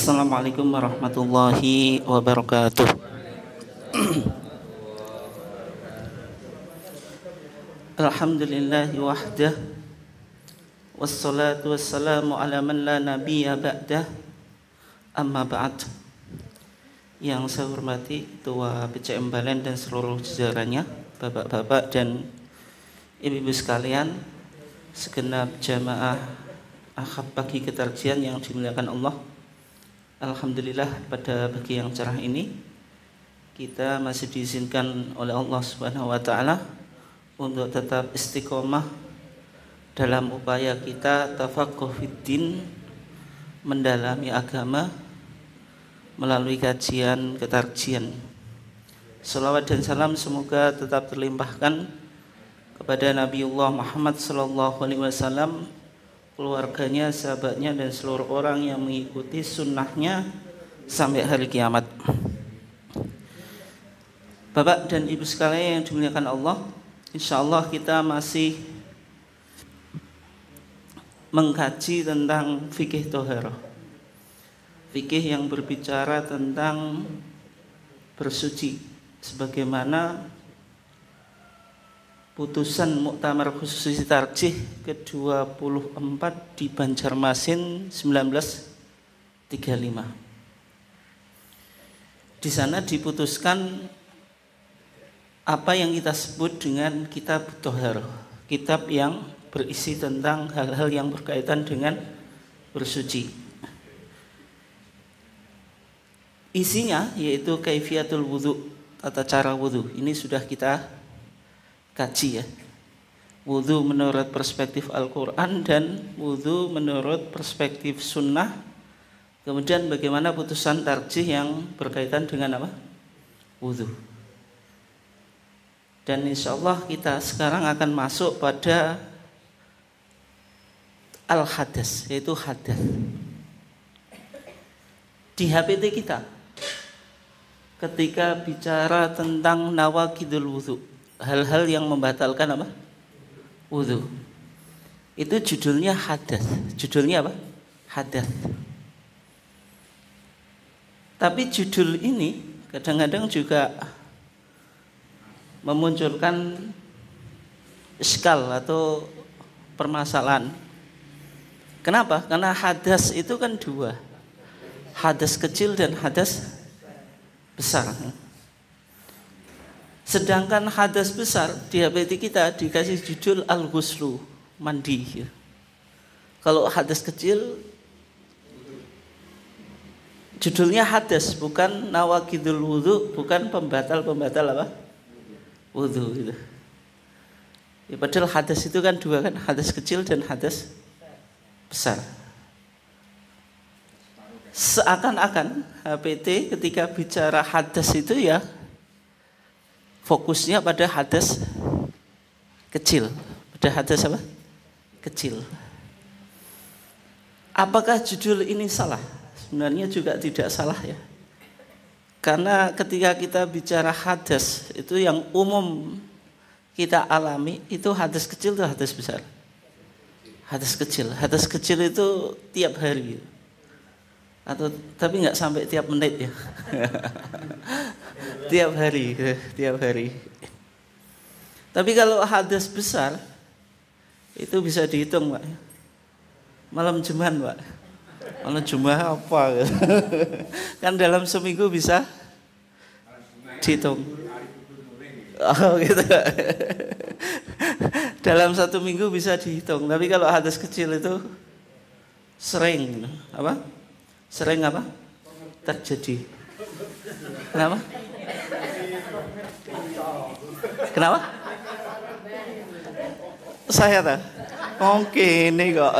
Assalamualaikum warahmatullahi wabarakatuh. Alhamdulillahi wahdah, wassalatu wassalamu ala man la nabiyya ba'dah, amma ba'd. Yang saya hormati Ketua PCM Balen dan seluruh jajarannya, bapak-bapak dan ibu-ibu sekalian, segenap jamaah akhab pagi ketarjian yang dimuliakan Allah. Alhamdulillah, pada pagi yang cerah ini kita masih diizinkan oleh Allah Subhanahu wa taala untuk tetap istiqomah dalam upaya kita tafaqquh fiddin, mendalami agama melalui kajian ketarjian. Salawat dan salam semoga tetap terlimpahkan kepada Nabiullah Muhammad sallallahu alaihi wasallam, keluarganya, sahabatnya, dan seluruh orang yang mengikuti sunnahnya sampai hari kiamat. Bapak dan ibu sekalian yang dimuliakan Allah, insya Allah kita masih mengkaji tentang fikih toharoh, fikih yang berbicara tentang bersuci, sebagaimana putusan Muktamar Khusus Tarjih ke-24 di Banjarmasin 1935. Di sana diputuskan apa yang kita sebut dengan kitab Toharoh, kitab yang berisi tentang hal-hal yang berkaitan dengan bersuci. Isinya yaitu kaifiatul wudhu, tata cara wudhu. Ini sudah kita kaji ya. Wudhu menurut perspektif Al-Quran dan wudhu menurut perspektif sunnah. Kemudian bagaimana putusan tarjih yang berkaitan dengan apa? Wudhu. Dan insya Allah kita sekarang akan masuk pada Al-Hadas, yaitu hadas. Di HPT kita ketika bicara tentang nawaqidul wudhu, hal-hal yang membatalkan apa? Wudhu. Itu judulnya hadas. Judulnya apa? Hadas. Tapi judul ini kadang-kadang juga memunculkan iskal atau permasalahan. Kenapa? Karena hadas itu kan dua. Hadas kecil dan hadas besar. Sedangkan hadas besar di HPT kita dikasih judul al-ghuslu, mandi. Kalau hadas kecil judulnya hadas, bukan nawaqidul wudhu, bukan pembatal-pembatal apa? Wudhu gitu. Ya, padahal hadas itu kan dua kan, hadas kecil dan hadas besar. Seakan-akan HPT ketika bicara hadas itu ya fokusnya pada hadas kecil, pada hadas apa? Kecil. Apakah judul ini salah? Sebenarnya juga tidak salah ya. Karena ketika kita bicara hadas, itu yang umum kita alami itu hadas kecil atau hadas besar? Hadas kecil. Hadas kecil itu tiap hari. Atau tapi nggak sampai tiap menit ya. tiap hari. Tapi kalau hadas besar itu bisa dihitung, Pak. Malam Jumat, Pak. Malam Jumat apa? Kan dalam seminggu bisa dihitung. Oh gitu. Dalam satu minggu bisa dihitung. Tapi kalau hadas kecil itu sering, apa? Sering apa? Terjadi. Kenapa? Kenapa? Saya tak? Oke, ini kok.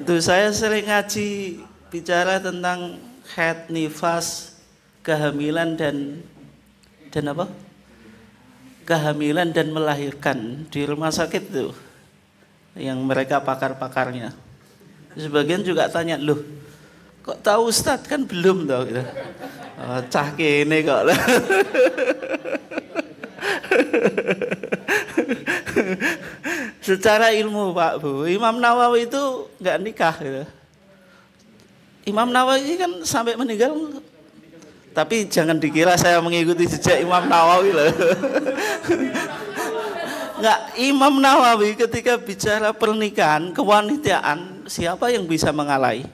Tuh saya sering ngaji bicara tentang haid, nifas, kehamilan dan apa? Kehamilan dan melahirkan di rumah sakit tuh, yang mereka pakar-pakarnya. Sebagian juga tanya, loh, kok tahu Ustadz? Kan belum tahu gitu. Oh, cah kene kok. Secara ilmu Pak Bu, Imam Nawawi itu nggak nikah gitu. Imam Nawawi kan sampai meninggal, tapi jangan dikira saya mengikuti jejak Imam Nawawi loh. Nggak, Imam Nawawi ketika bicara pernikahan, kewanitaan, siapa yang bisa mengalahi?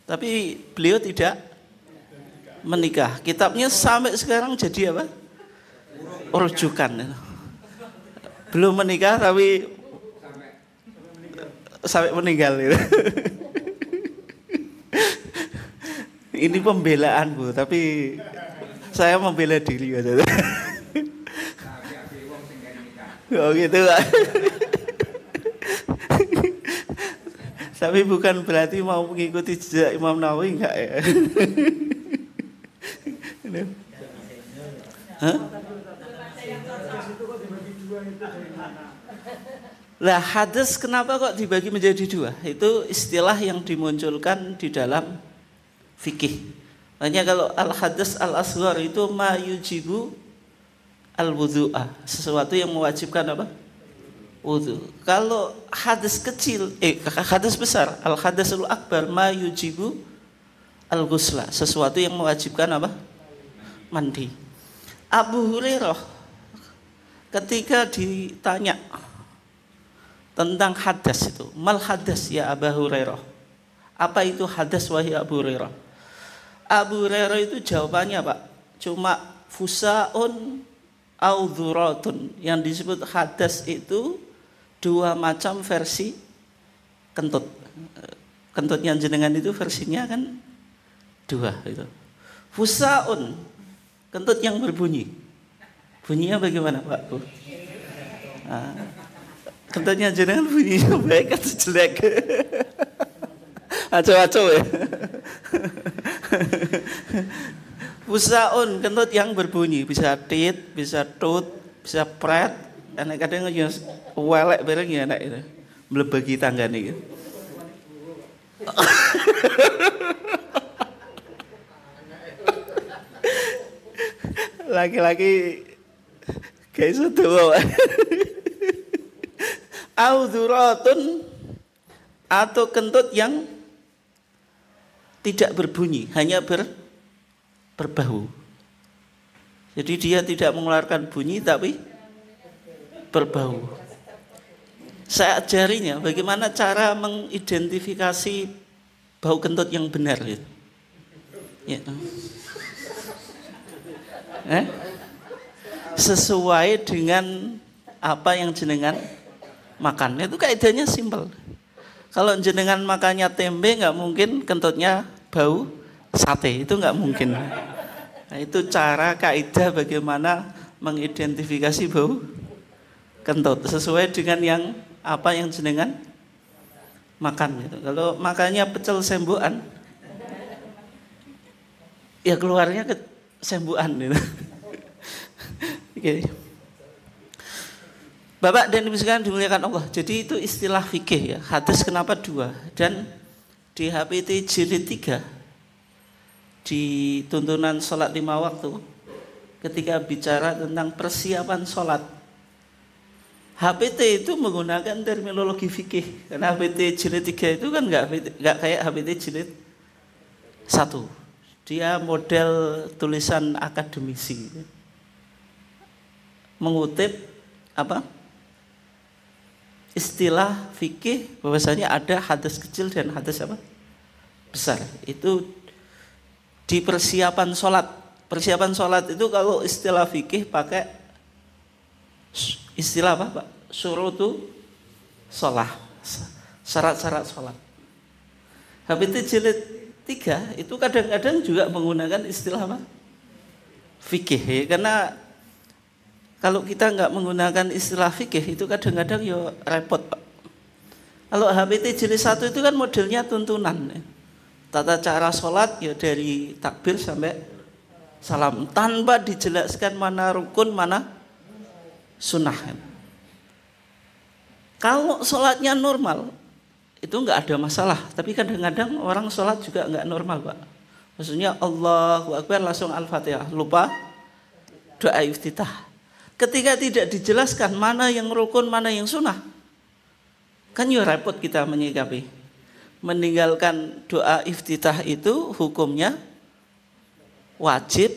Tapi beliau tidak menikah. Kitabnya sampai sekarang jadi apa? Rujukan. Belum menikah tapi sampai meninggal gitu. Ini pembelaan Bu, tapi saya membela diri aja. Oh gitu Pak. Tapi bukan berarti mau mengikuti jejak Imam Nawawi, enggak ya. Hah? Lah hadis kenapa kok dibagi menjadi dua? Itu istilah yang dimunculkan di dalam fikih. Makanya kalau al-hadis al-asghar itu ma yujibu al-wudhu'a, sesuatu yang mewajibkan apa? Wudu. Kalau hadis kecil, hadis besar, al-hadasul akbar ma yujibu al-ghusla, sesuatu yang mewajibkan apa? Mandi. Abu Hurairah ketika ditanya tentang hadas itu, mal hadas ya Abu Hurairah, apa itu hadas wahai Abu Hurairah? Abu Hurairah itu jawabannya Pak, cuma fusaun au dhuratun. Yang disebut hadas itu dua macam versi kentut. Kentutnya jenengan itu versinya kan dua itu. Fusaun, kentut yang berbunyi. Bunyinya bagaimana Pak Bu? Nah, kentutnya jenengan bunyinya baik atau jelek? Aco-aco ya. Fusaun, kentut yang berbunyi, bisa tit, bisa tut, bisa pret, enak kadang ya welek bareng ya enak itu. Mlebagi tanggane iki. Laki-laki kayak itu audhuratun, atau kentut yang tidak berbunyi, hanya berbau. Jadi dia tidak mengeluarkan bunyi tapi berbau. Saya ajarinya bagaimana cara mengidentifikasi bau kentut yang benar gitu. Ya. Sesuai dengan apa yang jenengan makan. Itu kaidahnya simpel. Kalau jenengan makannya tempe, nggak mungkin kentutnya bau sate, itu nggak mungkin. Nah, itu cara kaidah bagaimana mengidentifikasi bau kentut sesuai dengan yang apa yang jenengan makan. Gitu. Kalau makannya pecel sembuan, ya keluarnya ke sembuan. Gitu. Okay. Bapak dan Ibu sekalian dimuliakan Allah. Jadi itu istilah fikih ya. Hadis kenapa dua? Dan di HPT jilid 3 di tuntunan sholat 5 waktu, ketika bicara tentang persiapan sholat, HPT itu menggunakan terminologi fikih. Karena HPT jilid 3 itu kan nggak kayak HPT jilid 1. Dia model tulisan akademisi, mengutip apa? Istilah fikih bahwasanya ada hadis kecil dan hadis apa? Besar. Itu di persiapan sholat. Persiapan sholat itu kalau istilah fikih pakai istilah apa Pak? Syurutu sholat. Syarat-syarat sholat. HPT jilid 3 itu kadang-kadang juga menggunakan istilah apa? Fikih. Karena kalau kita nggak menggunakan istilah fikih itu kadang-kadang ya repot Pak. Kalau HPT jilid 1 itu kan modelnya tuntunan. Tata cara sholat ya dari takbir sampai salam. Tanpa dijelaskan mana rukun, mana sunnah. Kalau sholatnya normal, itu nggak ada masalah. Tapi kadang-kadang orang sholat juga nggak normal Pak. Maksudnya Allahu Akbar langsung Al-Fatihah. Lupa doa iftitah. Ketika tidak dijelaskan mana yang rukun, mana yang sunnah, Kan ya repot kita menyikapi. Meninggalkan doa iftitah itu hukumnya wajib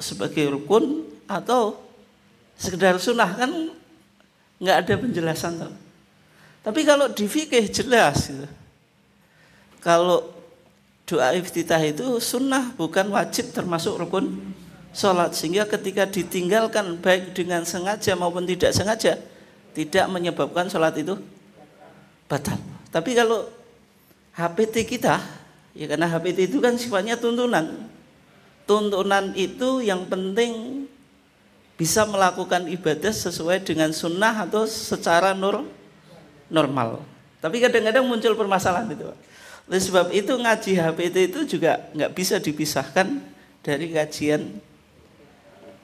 sebagai rukun atau sekedar sunnah, kan nggak ada penjelasan tuh. Tapi kalau di fikih jelas gitu. Kalau doa iftitah itu sunnah bukan wajib termasuk rukun sholat, sehingga ketika ditinggalkan baik dengan sengaja maupun tidak sengaja tidak menyebabkan sholat itu batal. Tapi kalau HPT kita, ya karena HPT itu kan sifatnya tuntunan. Tuntunan itu yang penting bisa melakukan ibadah sesuai dengan sunnah atau secara normal. Tapi kadang-kadang muncul permasalahan itu. Oleh sebab itu ngaji HPT itu juga nggak bisa dipisahkan dari kajian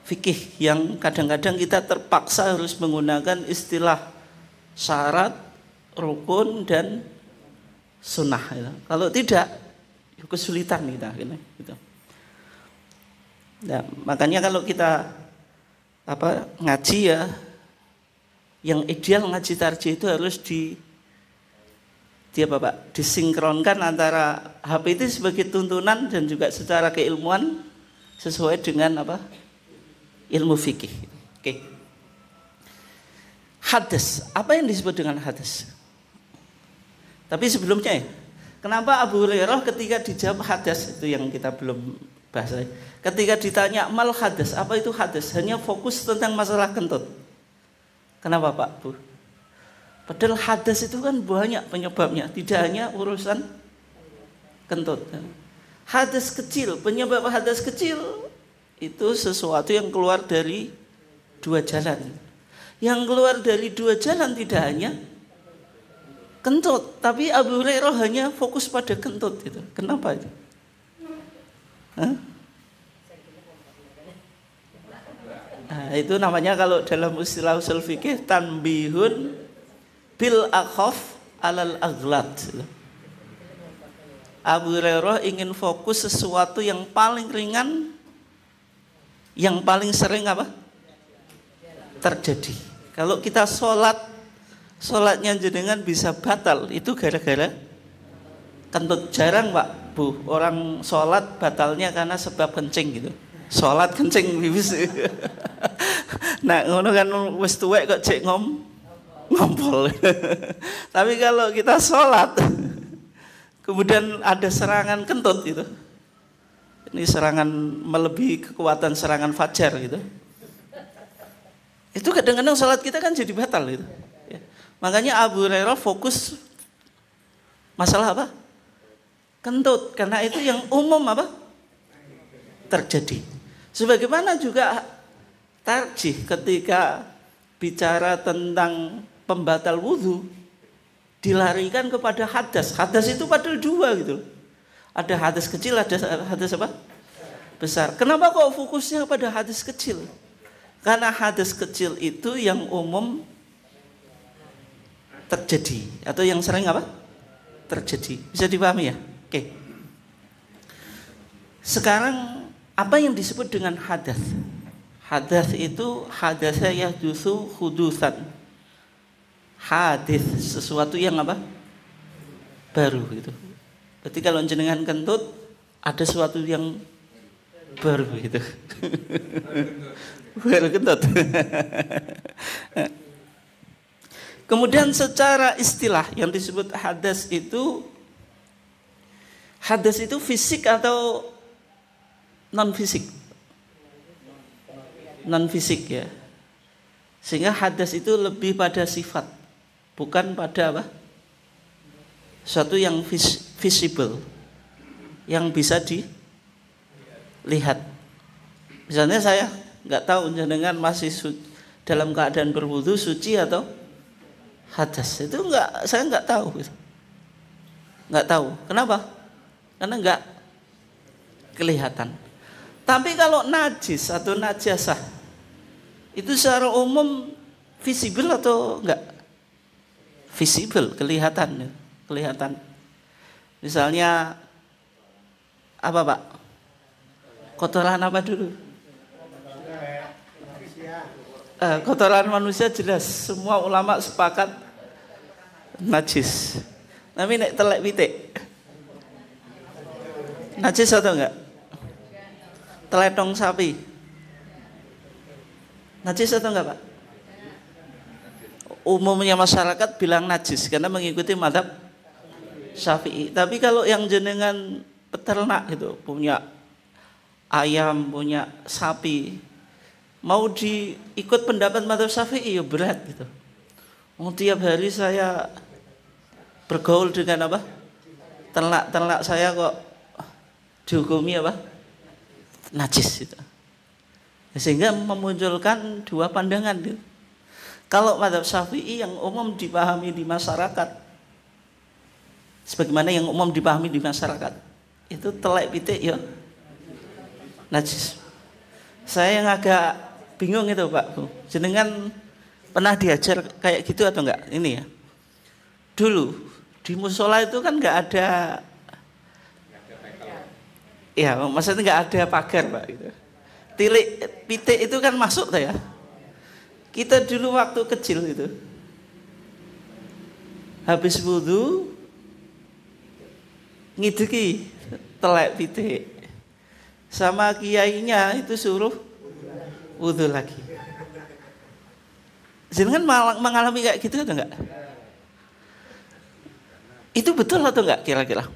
fikih yang kadang-kadang kita terpaksa harus menggunakan istilah syarat, rukun dan sunnah. Kalau tidak, kesulitan kita. Gitu. Nah, makanya kalau kita ngaji ya, yang ideal ngaji tarjih itu harus disinkronkan antara HPT sebagai tuntunan dan juga secara keilmuan sesuai dengan ilmu fikih. Oke. Hadas, apa yang disebut dengan hadas? Tapi sebelumnya ya, kenapa Abu Hurairah ketika dijawab hadas, itu yang kita belum bahas. Ketika ditanya mal hadas, apa itu hadas? Hanya fokus tentang masalah kentut. Kenapa Pak Bu? Padahal hadas itu kan banyak penyebabnya, tidak hanya urusan kentut. Hadas kecil, penyebab hadas kecil itu sesuatu yang keluar dari dua jalan. Yang keluar dari dua jalan tidak hanya kentut, tapi Abu Hurairah hanya fokus pada kentut itu. Kenapa itu? Nah, itu namanya kalau dalam istilah usul fikih tanbihun bil akhaf alal aghlad. Abu Hurairah ingin fokus sesuatu yang paling ringan, yang paling sering terjadi. Kalau kita sholatnya jenengan bisa batal, itu gara-gara kentut. Jarang Pak Bu orang sholat batalnya karena sebab kencing gitu. Sholat kencing bibis. Nah ngono kan wis tuwek kok cek ngompol. Tapi kalau kita sholat kemudian ada serangan kentut gitu, ini serangan melebihi kekuatan serangan fajar gitu, itu kadang-kadang sholat kita kan jadi batal gitu. Makanya Abu Hurairah fokus masalah kentut, karena itu yang umum terjadi. Sebagaimana juga tarjih ketika bicara tentang pembatal wudhu dilarikan kepada hadas. Hadas itu padahal dua gitu. Ada hadas kecil, ada hadas besar. Kenapa kok fokusnya pada hadas kecil? Karena hadas kecil itu yang umum terjadi atau yang sering terjadi. Bisa dipahami ya? Oke. Sekarang apa yang disebut dengan hadas? Hadas itu hadasnya yahdutsu hudusan. Hadis sesuatu yang baru gitu. Berarti kalau jenengan kentut ada sesuatu yang baru gitu. Baru kentut. Kemudian secara istilah yang disebut hadas itu fisik atau non fisik? Non fisik ya. Sehingga hadas itu lebih pada sifat, bukan pada sesuatu yang visible, yang bisa dilihat. Misalnya saya nggak tahu jenengan masih dalam keadaan berwudu suci atau hadas, itu saya nggak tahu. Nggak tahu. Kenapa? Karena nggak kelihatan. Tapi kalau najis atau najasah itu secara umum visible atau enggak? Visible, kelihatan. Misalnya apa Pak? Kotoran apa dulu? Kotoran manusia jelas. Semua ulama sepakat najis. Tapi nek telek pitik najis atau enggak? Teletong sapi najis atau enggak, Pak? Umumnya masyarakat bilang najis karena mengikuti mazhab Syafi'i. Tapi kalau yang jenengan peternak gitu, punya ayam, punya sapi, mau diikut pendapat mazhab Syafi'i ya berat gitu. Tiap hari saya bergaul dengan apa? Ternak saya kok dihukumi apa? Najis gitu. Sehingga memunculkan dua pandangan gitu. Kalau mazhab Syafi'i yang umum dipahami di masyarakat, sebagaimana yang umum dipahami di masyarakat, itu telek pitik ya najis. Saya yang agak bingung itu Pak Bu, jenengan pernah diajar kayak gitu atau enggak? Ini ya, dulu di musola itu kan enggak ada, ya maksudnya enggak ada pagar Pak gitu. Tilik pitik itu kan masuk tuh ya. Kita dulu waktu kecil itu habis wudu ngideki telek pitik, sama kiainya itu suruh wudu lagi. Jangan mengalami kayak gitu atau enggak? Itu betul atau enggak kira-kira?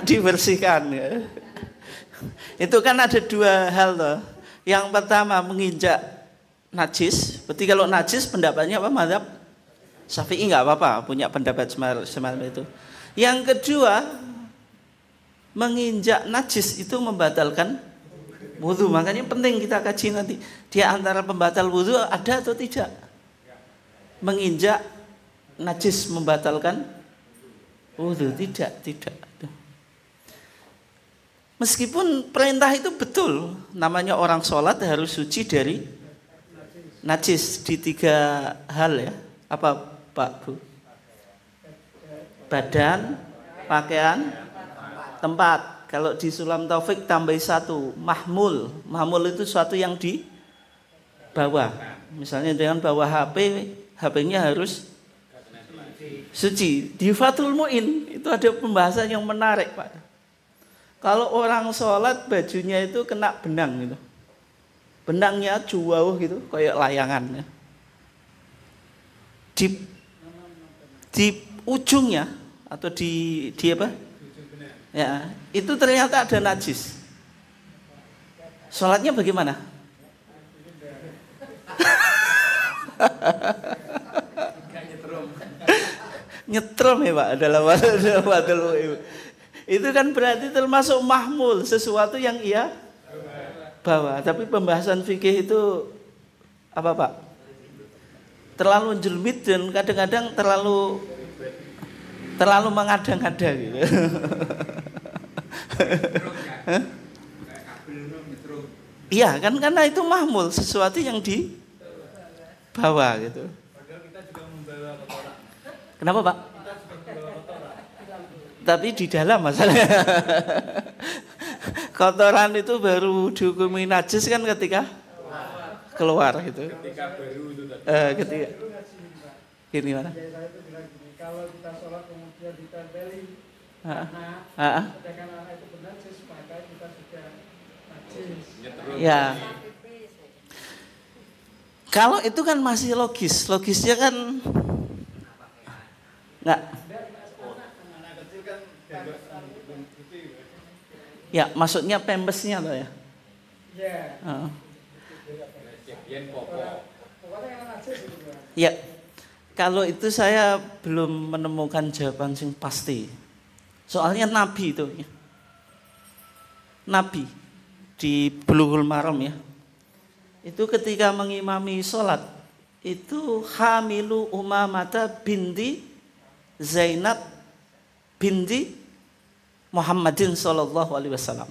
Dibersihkan ya. Itu kan ada dua hal loh. Yang pertama menginjak najis. Berarti kalau najis pendapatnya apa? Mazhab Syafi'i enggak apa-apa punya pendapat semacam itu. Yang kedua menginjak najis itu membatalkan wudu. Makanya penting kita kaji nanti. Di antara pembatal wudu ada atau tidak? Menginjak najis membatalkan wudu, tidak. Meskipun perintah itu betul, namanya orang sholat harus suci dari najis di tiga hal ya. Apa Pak Bu? Badan, pakaian, tempat. Kalau di Sulam Taufik tambah satu, mahmul. Mahmul itu sesuatu yang dibawa. Misalnya dengan bawa HP, HP-nya harus suci. Di Fathul Mu'in itu ada pembahasan yang menarik Pak. Kalau orang sholat bajunya itu kena benang gitu, benangnya jauh gitu, kayak layangan. Ya. Di ujungnya atau di apa? Ya, itu ternyata ada najis. Sholatnya bagaimana? Nyetrum ya Pak dalam itu kan berarti termasuk mahmul, sesuatu yang ia bawa. Tapi pembahasan fikih itu apa Pak? Terlalu jelmit dan kadang-kadang terlalu mengada-ngada gitu. Iya kan, karena itu mahmul, sesuatu yang dibawa gitu. Kenapa Pak? Tapi di dalam masalahnya. Kotoran itu baru dihukumi najis kan ketika keluar gitu. Ketika baru itu tadi. Ketika gini mana? Kalau kita sholat kemudian ditempeli sedangkan anak itu bernajis, maka kita sudah najis. Ya. Kalau itu kan masih logis. Logisnya kan enggak. Ya, maksudnya pembesnya loh ya. Ya, kalau itu saya belum menemukan jawaban yang pasti. Soalnya Nabi itu, Nabi di Bulughul Maram ya, itu ketika mengimami sholat itu hamilu Umamata binti Zainab binti Muhammadin sallallahu alaihi wasallam.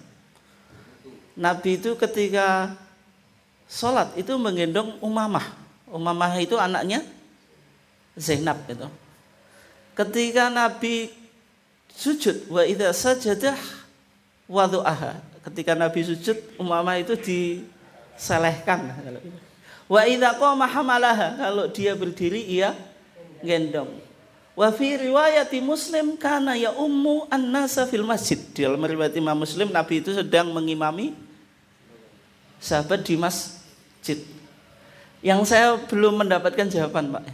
Nabi itu ketika sholat itu menggendong Umamah. Umamah itu anaknya Zainab itu. Ketika Nabi sujud, wa idza sajadah wadu'aha. Ketika Nabi sujud, Umamah itu selehkan. Wa idza qama hamalaha, kalau dia berdiri ia gendong. Wa fi riwayati Muslim kana ya ummu an-nasa fil masjid. Di dalam riwayat Imam Muslim, Nabi itu sedang mengimami sahabat di masjid. Yang saya belum mendapatkan jawaban, Pak.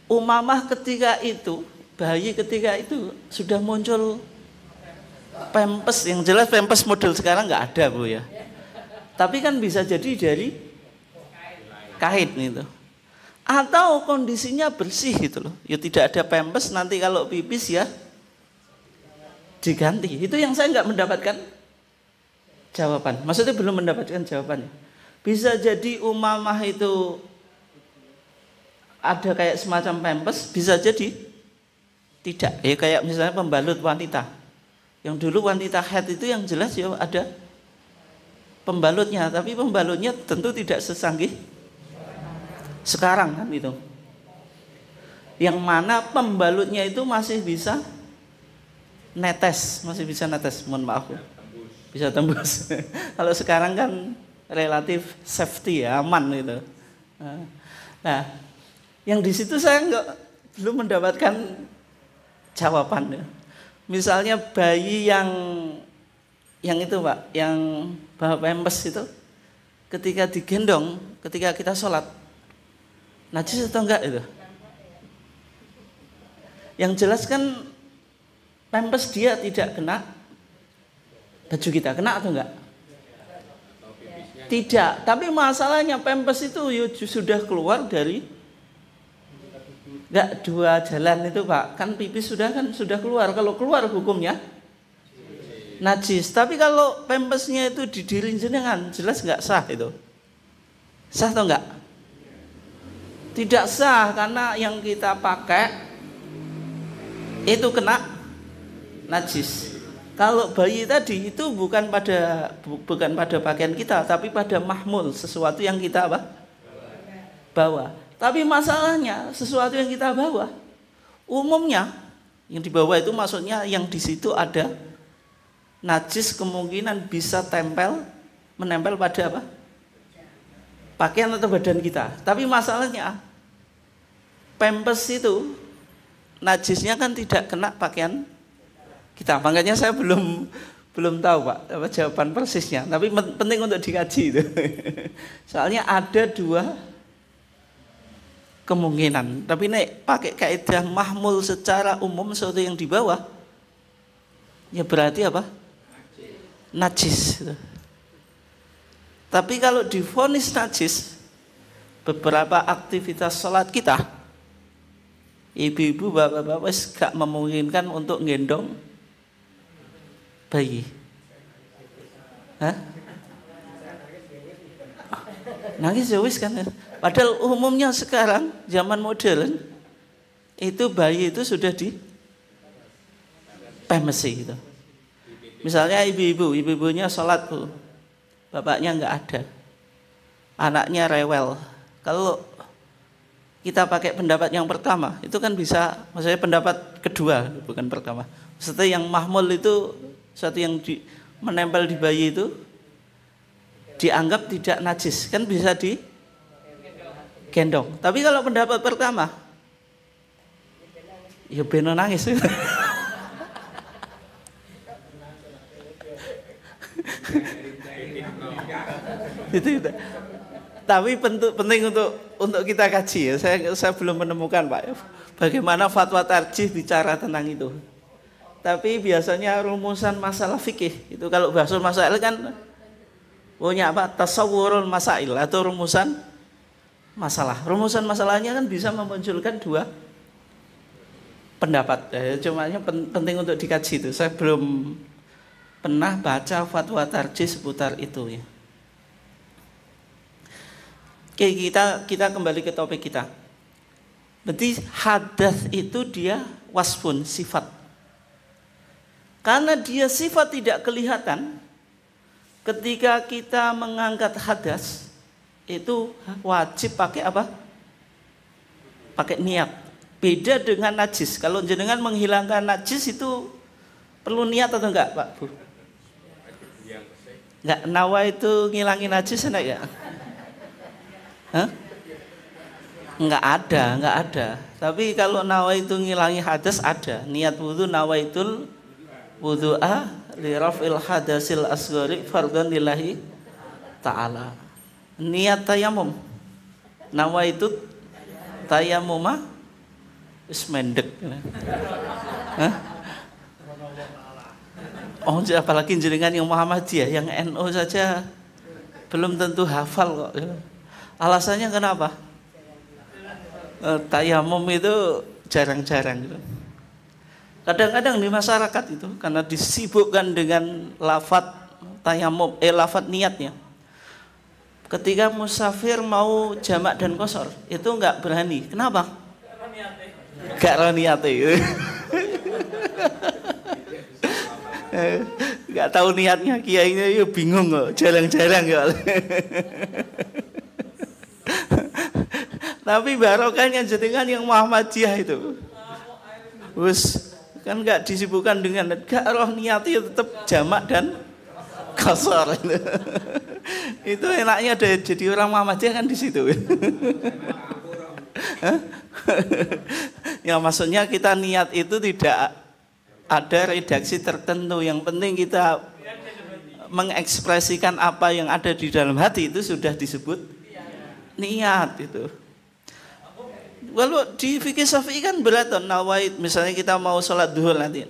Umamah ketika itu, bayi ketika itu sudah muncul pampers, yang jelas pampers model sekarang nggak ada, Bu ya. Tapi kan bisa jadi dari kain itu. Atau kondisinya bersih gitu loh. Ya tidak ada pampers, nanti kalau pipis ya diganti. Itu yang saya nggak mendapatkan jawaban. Maksudnya belum mendapatkan jawabannya. Bisa jadi umamah itu ada kayak semacam pampers, bisa jadi tidak. Ya kayak misalnya pembalut wanita. Yang dulu wanita haid itu yang jelas ya ada pembalutnya, tapi pembalutnya tentu tidak sesanggih sekarang kan itu. Yang mana pembalutnya itu masih bisa netes, mohon maaf ya. Bisa tembus. Kalau sekarang kan relatif safety ya, aman gitu. Nah, yang di situ saya belum mendapatkan jawaban. Misalnya bayi yang itu Pak, yang bawa pampers itu, ketika digendong, ketika kita sholat, najis atau enggak itu? Yang jelas kan pampers dia tidak kena baju kita, kena atau enggak? Tidak, tapi masalahnya pampers itu sudah keluar dari enggak dua jalan itu Pak, kan pipis sudah keluar. Kalau keluar hukumnya najis. Tapi kalau pampersnya itu didirin jenengan, jelas enggak sah itu. Sah atau enggak? Tidak sah, karena yang kita pakai itu kena najis. Kalau bayi tadi itu bukan pada pakaian kita, tapi pada mahmul, sesuatu yang kita bawa. Tapi masalahnya sesuatu yang kita bawa, umumnya yang dibawa itu maksudnya yang di situ ada najis, kemungkinan bisa menempel pada pakaian atau badan kita. Tapi masalahnya pampers itu najisnya kan tidak kena pakaian kita. Makanya saya belum tahu Pak jawaban persisnya. Tapi penting untuk dikaji itu. Soalnya ada dua kemungkinan. Tapi pakai kaidah mahmul secara umum, sesuatu yang di bawah, ya berarti najis. Tapi kalau divonis najis, beberapa aktivitas sholat kita, ibu-ibu, bapak-bapak gak memungkinkan untuk gendong bayi. Nangis ya wis kan. Padahal umumnya sekarang zaman modern itu bayi itu sudah di pemesi gitu. Misalnya ibu-ibunya sholat Bu, bapaknya nggak ada, anaknya rewel. Kalau kita pakai pendapat yang pertama, itu kan bisa, maksudnya pendapat kedua bukan pertama. Maksudnya yang mahmul itu satu yang menempel di bayi itu dianggap tidak najis, kan bisa digendong. Tapi kalau pendapat pertama, ya beno nangis. Itu. Tapi penting untuk kita kaji ya. Saya belum menemukan Pak, bagaimana fatwa tarjih bicara tentang itu. Tapi biasanya rumusan masalah fikih itu, kalau bahasa masail kan punya tasawwurul masail atau rumusan masalah. Rumusan masalahnya kan bisa memunculkan dua pendapat. Cuma penting untuk dikaji itu. Saya belum pernah baca fatwa tarjih seputar itu ya. Oke, kita kembali ke topik kita. Berarti hadas itu dia wasfun, sifat. Karena dia sifat tidak kelihatan, ketika kita mengangkat hadas itu wajib pakai apa? Pakai niat. Beda dengan najis. Kalau jenengan menghilangkan najis itu perlu niat atau enggak, Pak Bu? Enggak, nawa itu ngilangin najis enak ya? Hah? Enggak ada. Tapi kalau nawa itu ngilangi hadas ada. Niat wudu nawaitul wudu'a li raf'il hadasil asghari fardhan lillahi ta'ala. Niat tayamum. Nawa itu tayamuma wis mendek. Hah? Oh, apalagi jenengan yang Muhammadiyah, yang NU saja belum tentu hafal kok. Alasannya kenapa? Tayamum itu jarang-jarang gitu. Kadang-kadang di masyarakat itu karena disibukkan dengan lafadz tayamum, lafadz niatnya. Ketika musafir mau jamak dan qashar itu enggak berani. Kenapa? Enggak ro niate. Enggak tahu niatnya, kiainya ya bingung kok, jarang-jarang ya. Tapi barokahnya jenengan yang Muhammadiyah itu. Wis kan enggak disibukkan dengan enggak roh niatnya tetap jamak dan qashar. Itu enaknya jadi orang Muhammadiyah kan di situ. Ya maksudnya kita niat itu tidak ada redaksi tertentu, yang penting kita mengekspresikan apa yang ada di dalam hati itu sudah disebut niat itu. Kalau di fikih Syafi'i kan berat nawait, misalnya kita mau sholat duhur nanti,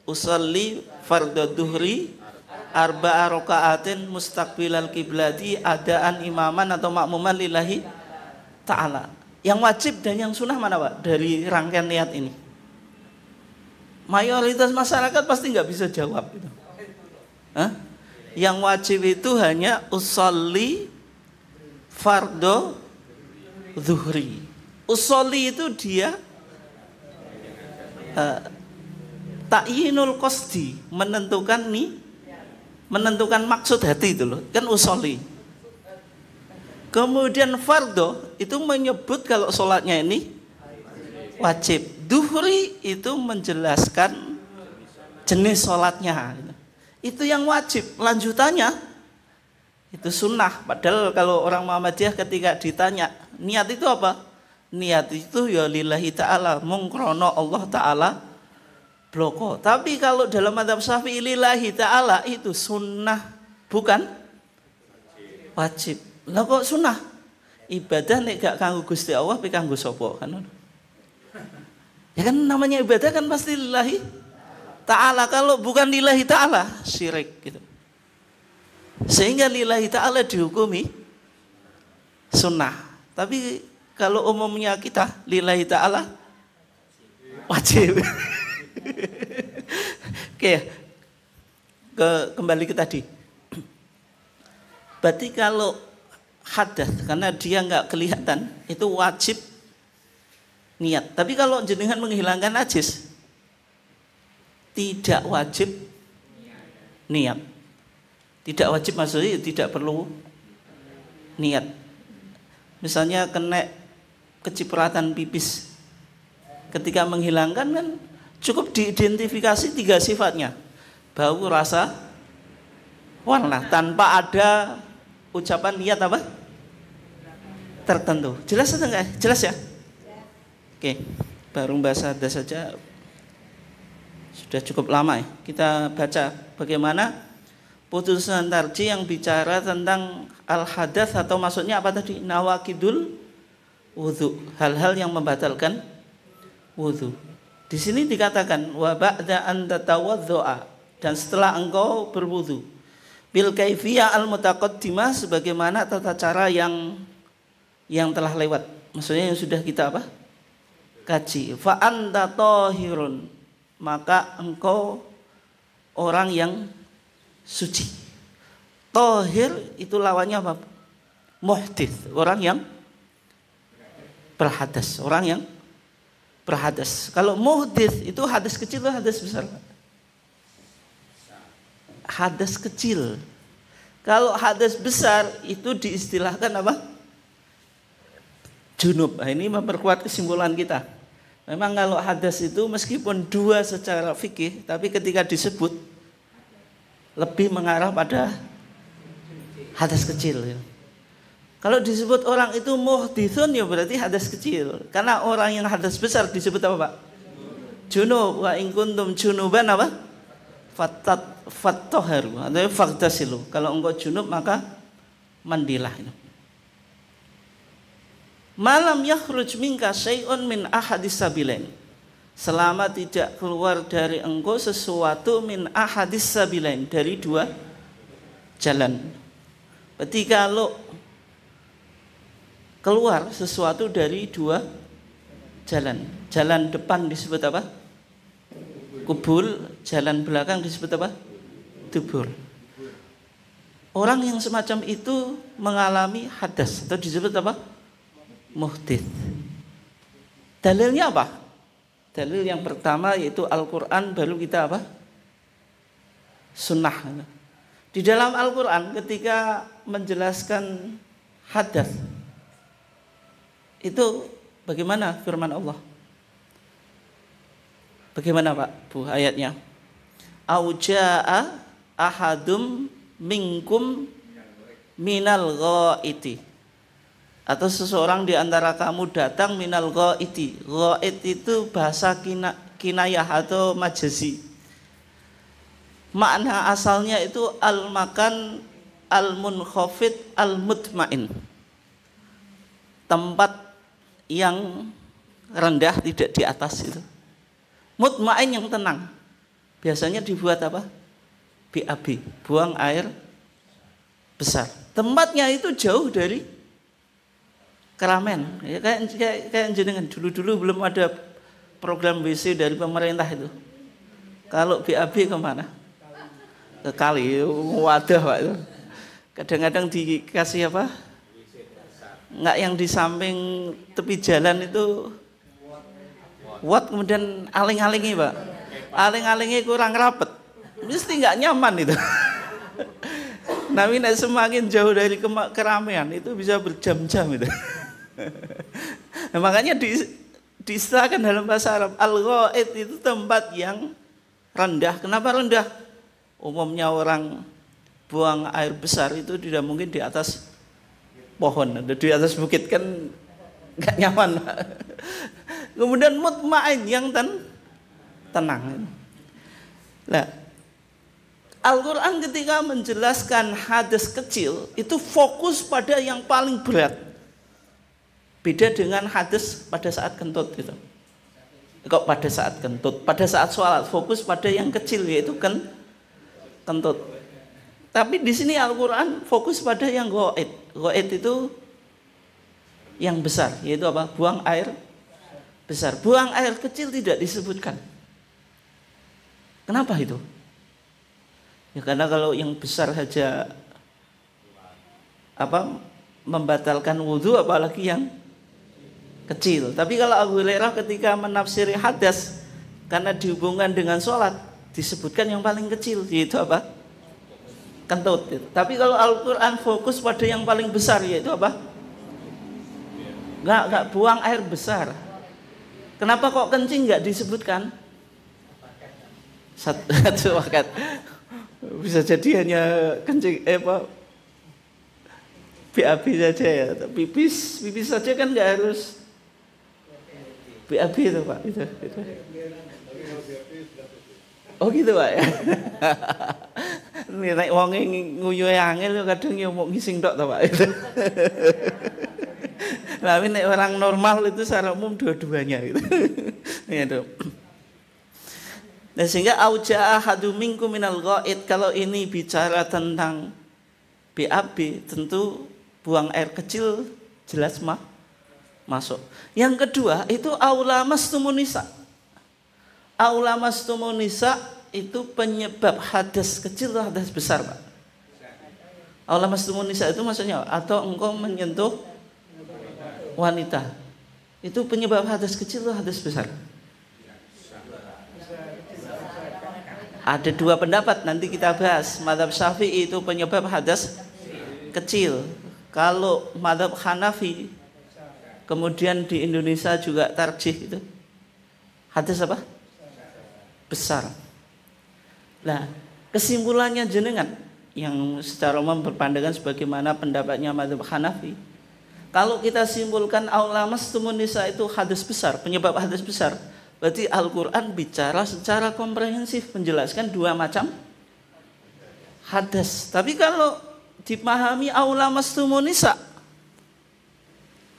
usolli fardhu duhri arba'a raka'atin mustaqbilal kiblati adaan imaman atau makmuman lillahi ta'ala. Yang wajib dan yang sunnah mana Pak dari rangkaian niat ini? Mayoritas masyarakat pasti nggak bisa jawab itu. Hah? Yang wajib itu hanya usolli fardhu zuhri. Usolli itu dia ta'yinul qasdi, menentukan maksud hati itu loh, kan usolli. Kemudian fardhu itu menyebut kalau sholatnya ini wajib. Duhri itu menjelaskan jenis sholatnya. Itu yang wajib. Lanjutannya itu sunnah. Padahal kalau orang Muhammadiyah ketika ditanya niat itu apa? Niat itu ya lillahi ta'ala, mungkrono Allah ta'ala bloko. Tapi kalau dalam mazhab Syafi'i lillahi ta'ala itu sunnah, bukan wajib. Lah kok sunnah? Ibadah nek gak kanggo Gusti Allah pi kanggo sapa kan? Ya kan namanya ibadah kan pasti lillahi ta'ala. Kalau bukan lillahi ta'ala syirik gitu. Sehingga lillahi ta'ala dihukumi sunnah. Tapi kalau umumnya kita lillahi ta'ala wajib. Oke. Kembali ke tadi. Berarti kalau hadas karena dia enggak kelihatan itu wajib niat. Tapi kalau jenengan menghilangkan najis tidak wajib niat. Tidak wajib maksudnya tidak perlu niat. Misalnya kena kecipratan pipis, ketika menghilangkan kan cukup diidentifikasi 3 sifatnya, bau, rasa, warna, tanpa ada ucapan niat apa tertentu. Jelas atau enggak? Jelas ya? Oke, baru bahasa hadas saja sudah cukup lama ya. Kita baca bagaimana putusan tarjih yang bicara tentang al-hadas atau maksudnya apa tadi? Nawakidul wudu, hal-hal yang membatalkan wudu. Di sini dikatakan wa ba'da an tatawaddu'a, dan setelah engkau berwudu bil kaifiyah al-mutaqaddimah, sebagaimana tata cara yang telah lewat. Maksudnya yang sudah kita apa? Kaji. Fa anta tahirun, maka engkau orang yang suci. Tahir itu lawannya apa? Muhdits, orang yang berhadas, orang yang berhadas. Kalau muhdits itu hadas kecil atau hadas besar? Hadas kecil. Kalau hadas besar itu diistilahkan apa? Junub. Nah, ini memperkuat kesimpulan kita. Memang kalau hadas itu meskipun 2 secara fikih, tapi ketika disebut lebih mengarah pada hadas kecil ya. Kalau disebut orang itu muhditsun ya berarti hadas kecil. Karena orang yang hadas besar disebut apa Pak? Junub. Wa in kuntum junuban apa? Fattahharu atau faghtasilu. Kalau engkau junub maka mandilah itu. Malam yakhruj minka syai'un min ahadis sabilain. Selama tidak keluar dari engkau sesuatu min ahadis sabilain, dari dua jalan. Berarti kalau keluar sesuatu dari dua jalan. Jalan depan disebut apa? Kubul. Jalan belakang disebut apa? Dubur. Orang yang semacam itu mengalami hadas atau disebut apa? Muhdits. Dalilnya apa? Dalil yang pertama yaitu Al-Quran, baru kita apa? Sunnah. Di dalam Al-Quran ketika menjelaskan hadas itu bagaimana firman Allah? Bagaimana Pak Bu ayatnya? Auja'a ahadum minkum minal ghaiti, atau seseorang di antara kamu datang minal ghaiti. Ghait itu bahasa kinayah atau majazi. Makna asalnya itu al-makan al-munkhafid al-mutmain, tempat yang rendah tidak di atas itu. Mutmain yang tenang. Biasanya dibuat apa? BAB, buang air besar. Tempatnya itu jauh dari keramaian. Ya, kayak jenengan dulu belum ada program WC dari pemerintah itu. Kalau BAB kemana? Ke kali, wadah Pak itu. Kadang-kadang dikasih apa? Enggak yang di samping tepi jalan itu kemudian aling-alingi Pak. Aling-alingi kurang rapet. Mesti enggak nyaman itu. Tapi semakin jauh dari keramaian itu bisa berjam-jam itu. Nah, makanya diistilahkan dalam bahasa Arab al-ghaid itu tempat yang rendah. Kenapa rendah? Umumnya orang buang air besar itu tidak mungkin di atas pohon, di atas bukit kan nggak nyaman. Kemudian mutmain yang tenang. Nah, Al-Quran ketika menjelaskan hadas kecil itu fokus pada yang paling berat. Beda dengan hadas pada saat kentut gitu. Kok pada saat kentut, pada saat sholat fokus pada yang kecil yaitu kentut. Tapi di sini Al-Quran fokus pada yang ghaid. Ghaid itu yang besar, yaitu apa? Buang air besar. Buang air kecil tidak disebutkan. Kenapa itu? Ya karena kalau yang besar saja membatalkan wudhu, apalagi yang kecil. Tapi kalau Abu Hurairah ketika menafsiri hadas karena dihubungkan dengan sholat disebutkan yang paling kecil, yaitu apa? Kentut. Tapi kalau Al-Quran fokus pada yang paling besar, yaitu apa? Enggak buang air besar. Kenapa kok kencing enggak disebutkan? Satu wakat. Bisa jadi hanya kencing BAB saja ya. Pipis saja kan enggak harus BAB itu Pak. Itu. Oh gitu Pak ya. Nek wong nguyu angel kadang ya mau ngising tok to Pak. Tapi nek orang normal itu secara umum dua-duanya gitu. Gitu. Nah, sehingga auja'a ahadu minkum minal ghaid, kalau ini bicara tentang BAB tentu buang air kecil jelas masuk. Yang kedua itu aula mastumun nisa. Aula mastumun nisa itu penyebab hadas kecil atau hadas besar Pak? Aula mastumun nisa itu maksudnya atau engkau menyentuh wanita. Itu penyebab hadas kecil atau hadas besar? Ada dua pendapat, nanti kita bahas. Mazhab Syafi'i itu penyebab hadas kecil. Kalau mazhab Hanafi, kemudian di Indonesia juga tarjih itu hadas apa? Besar. Nah, kesimpulannya jenengan, yang secara umum berpandangan sebagaimana pendapatnya mazhab Hanafi. Kalau kita simpulkan aulamastumun nisa itu hadas besar, penyebab hadas besar, berarti Al-Quran bicara secara komprehensif menjelaskan dua macam hadas. Tapi kalau dipahami aulamastumun nisa,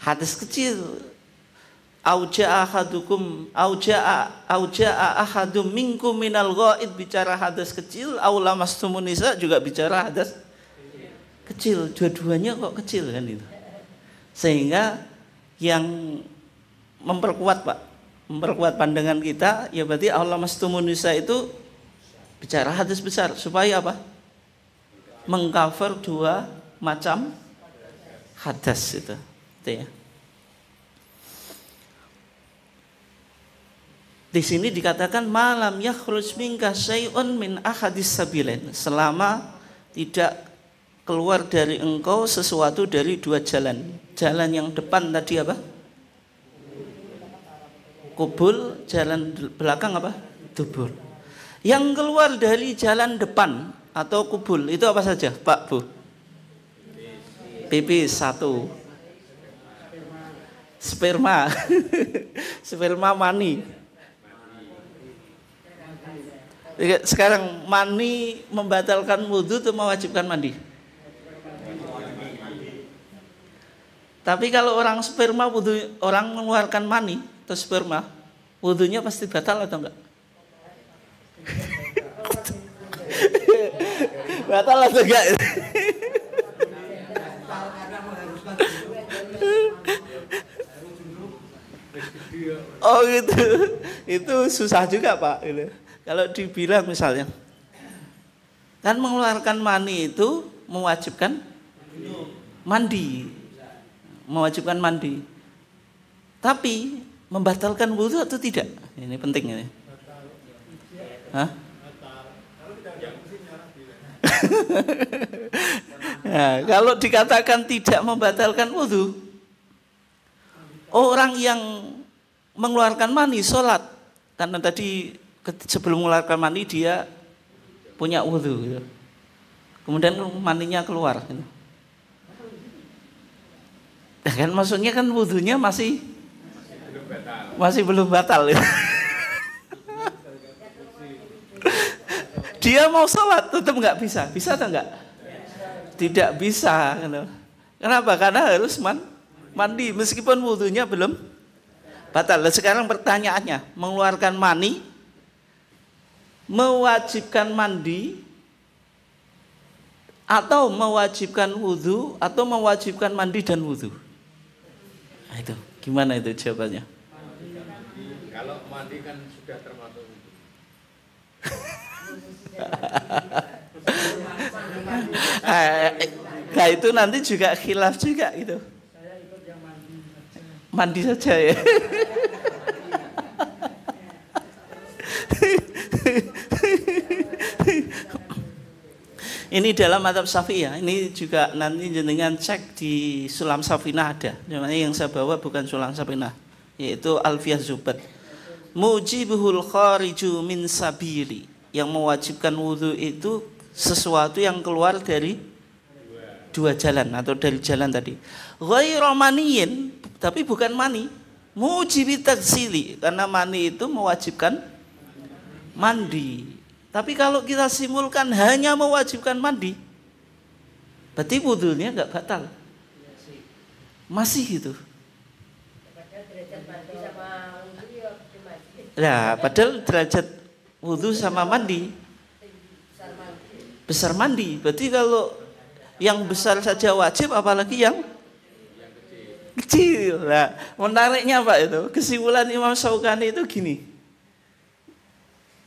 hadas kecil, auja'a ahadum minkum minal ghaid bicara hadas kecil, aulamastumun nisa juga bicara hadas kecil. Dua-duanya kok kecil kan itu. Sehingga yang memperkuat pandangan kita ya berarti aulamastumun nisa itu bicara hadas besar supaya apa? Mengcover dua macam hadas itu ya. Di sini dikatakan malam yakhruj minka syai'un min ahadis sabilain, selama tidak keluar dari engkau sesuatu dari dua jalan. Jalan yang depan tadi apa? Kubul, jalan belakang apa? Dubur. Yang keluar dari jalan depan atau kubul itu apa saja, Pak Bu? Pipis satu. Sperma. Sperma mani. Sekarang mani membatalkan wudhu atau mewajibkan mandi? Tapi kalau orang sperma wudhu, orang mengeluarkan mani atau sperma, wudhunya pasti batal atau enggak? Batal atau enggak? Oh gitu, itu susah juga Pak. Kalau dibilang misalnya, kan mengeluarkan mani itu mewajibkan mandi, tapi membatalkan wudhu atau tidak? Ini penting ini. Hah? Nah, kalau dikatakan tidak membatalkan wudhu, orang yang mengeluarkan mani sholat, karena tadi sebelum mengeluarkan mani dia punya wudhu, gitu. Kemudian maninya keluar. Gitu. Nah, kan maksudnya kan wudhunya masih belum batal. Gitu. Dia mau sholat tetap nggak bisa atau enggak? Tidak bisa. Gitu. Kenapa? Karena harus mandi meskipun wudhunya belum batal. Sekarang pertanyaannya, mengeluarkan mani mewajibkan mandi atau mewajibkan wudhu atau mewajibkan mandi dan wudhu? Nah, itu gimana itu jawabannya? Kalau mandi kan sudah termasuk wudhu. Nah itu nanti juga khilaf juga itu. Mandi saja ya. Ini dalam mazhab Syafi'iyah. Ini juga nanti jenengan cek di Sulam Safinah ada. Yang saya bawa bukan Sulam Safinah, yaitu Alfiyah Zubat. Mujibuhul khariju min sabili, yang mewajibkan wudhu itu sesuatu yang keluar dari dua jalan atau dari jalan tadi. Ghairu maniyin, tapi bukan mani. Mujibi tagsili, karena mani itu mewajibkan mandi. Tapi kalau kita simpulkan hanya mewajibkan mandi, berarti wudhunya enggak batal. Masih gitu. Nah, padahal derajat wudhu sama mandi besar mandi. Berarti kalau yang besar saja wajib, apalagi yang kecil. Nah, menariknya Pak itu, kesimpulan Imam Syaukani itu gini.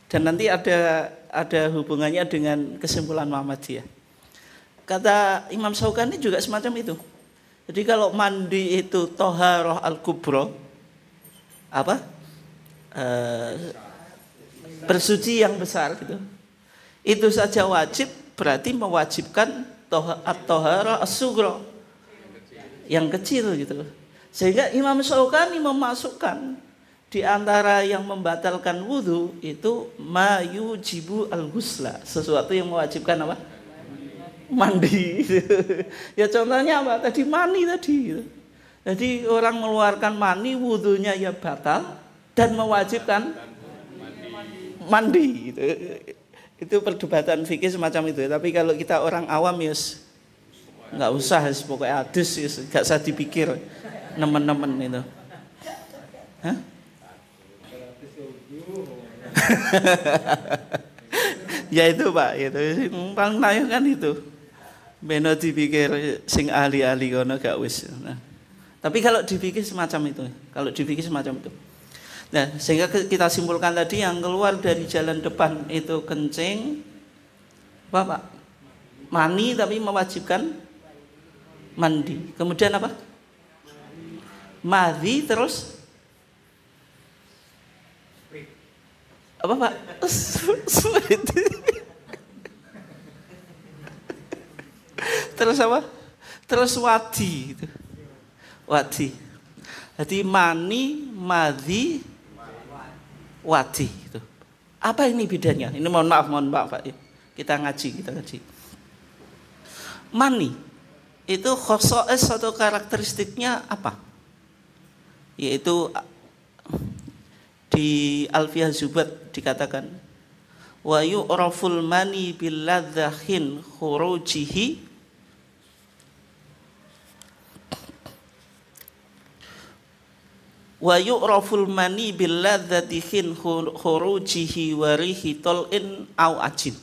Dan nanti ada hubungannya dengan kesimpulan Muhammadiyah. Kata Imam Syaukani juga semacam itu. Jadi kalau mandi itu toharoh al-kubro, apa? Bersuci yang besar gitu. Itu saja wajib, berarti mewajibkan at-toharoh as-sugro, yang kecil gitu. Sehingga Imam Syaukani memasukkan di antara yang membatalkan wudhu itu mayujibu al-ghusla, sesuatu yang mewajibkan apa? mandi. Ya contohnya apa? Tadi mani tadi. Jadi orang mengeluarkan mani wudunya ya batal dan mewajibkan mandi. Itu perdebatan fikih semacam itu. Tapi kalau kita orang awam ya nggak usah, pokoknya hadis nggak usah dipikir nemen-nemen itu. Hah? Ya itu Pak, itu paling naik kan itu. Beno dipikir sing ahli-ahli kono gak wis. Nah, tapi kalau dipikir semacam itu, Nah, sehingga kita simpulkan tadi yang keluar dari jalan depan itu kencing, apa Pak? Mani tapi mewajibkan mandi. Kemudian apa? Madhi terus apa Pak? Terus apa? Terus wadi gitu. Wadi. Jadi mani, madhi, wadi gitu. Apa ini bedanya? Ini mohon maaf Pak. Kita ngaji. Mani itu khosoes atau karakteristiknya apa? Yaitu di Alfiyah Zubat dikatakan wa yu'raful mani bil ladzahin khurujihi wa yu'raful mani bil ladzatihin khurujihi wa rihi tal'in au ajin.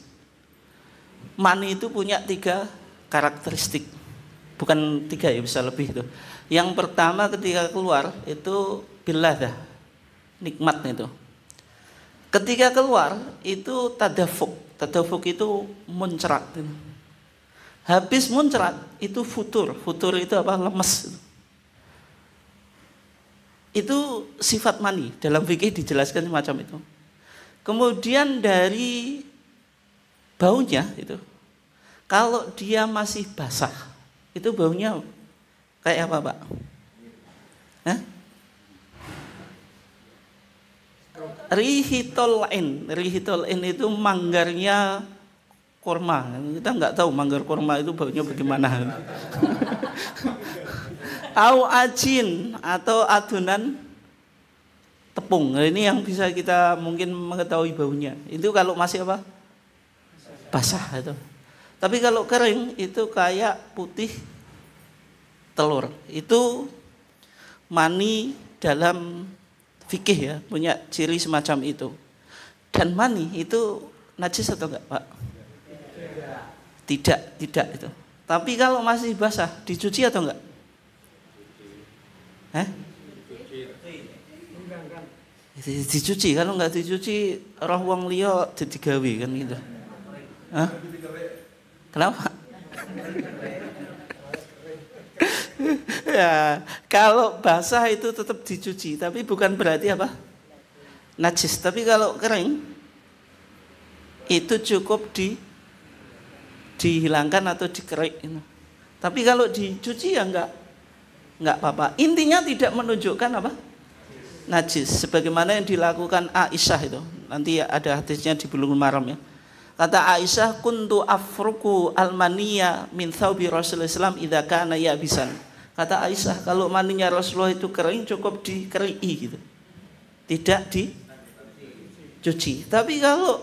Mani itu punya 3 karakteristik. Bukan 3 ya, bisa lebih itu. Yang pertama ketika keluar itu bil ladzah, nikmat itu. Ketika keluar itu tadafuk itu muncrat. Habis muncrat itu futur itu apa? Lemes. Itu sifat mani, dalam fikih dijelaskan semacam itu. Kemudian dari baunya itu, kalau dia masih basah, itu baunya kayak apa Pak? Hah? Rihitol'in itu manggarnya kurma. Kita nggak tahu manggar kurma itu baunya bagaimana. Au ajin atau adonan tepung. Ini yang bisa kita mungkin mengetahui baunya. Itu kalau masih apa? Basah itu. Tapi kalau kering itu kayak putih telur. Itu mani dalam fikih ya, punya ciri semacam itu. Dan mani itu najis atau enggak, Pak? Tidak itu. Tapi kalau masih basah, dicuci atau enggak? Dicuci. Kalau enggak dicuci, roh wong liya digawe kan gitu. Hah? Kenapa? Ya, kalau basah itu tetap dicuci, tapi bukan berarti apa? Najis. Tapi kalau kering itu cukup dihilangkan atau dikerik. Tapi kalau dicuci ya enggak apa-apa. Intinya tidak menunjukkan apa? Najis. Sebagaimana yang dilakukan Aisyah itu. Nanti ada hadisnya di Bulughul Maram ya. Kata Aisyah, kuntu afruku almaniya min thawbi Rasulullah SAW idza kana yabisan. Kata Aisyah, kalau maninya Rasulullah itu kering cukup dikeriki gitu. Tidak dicuci. Tapi kalau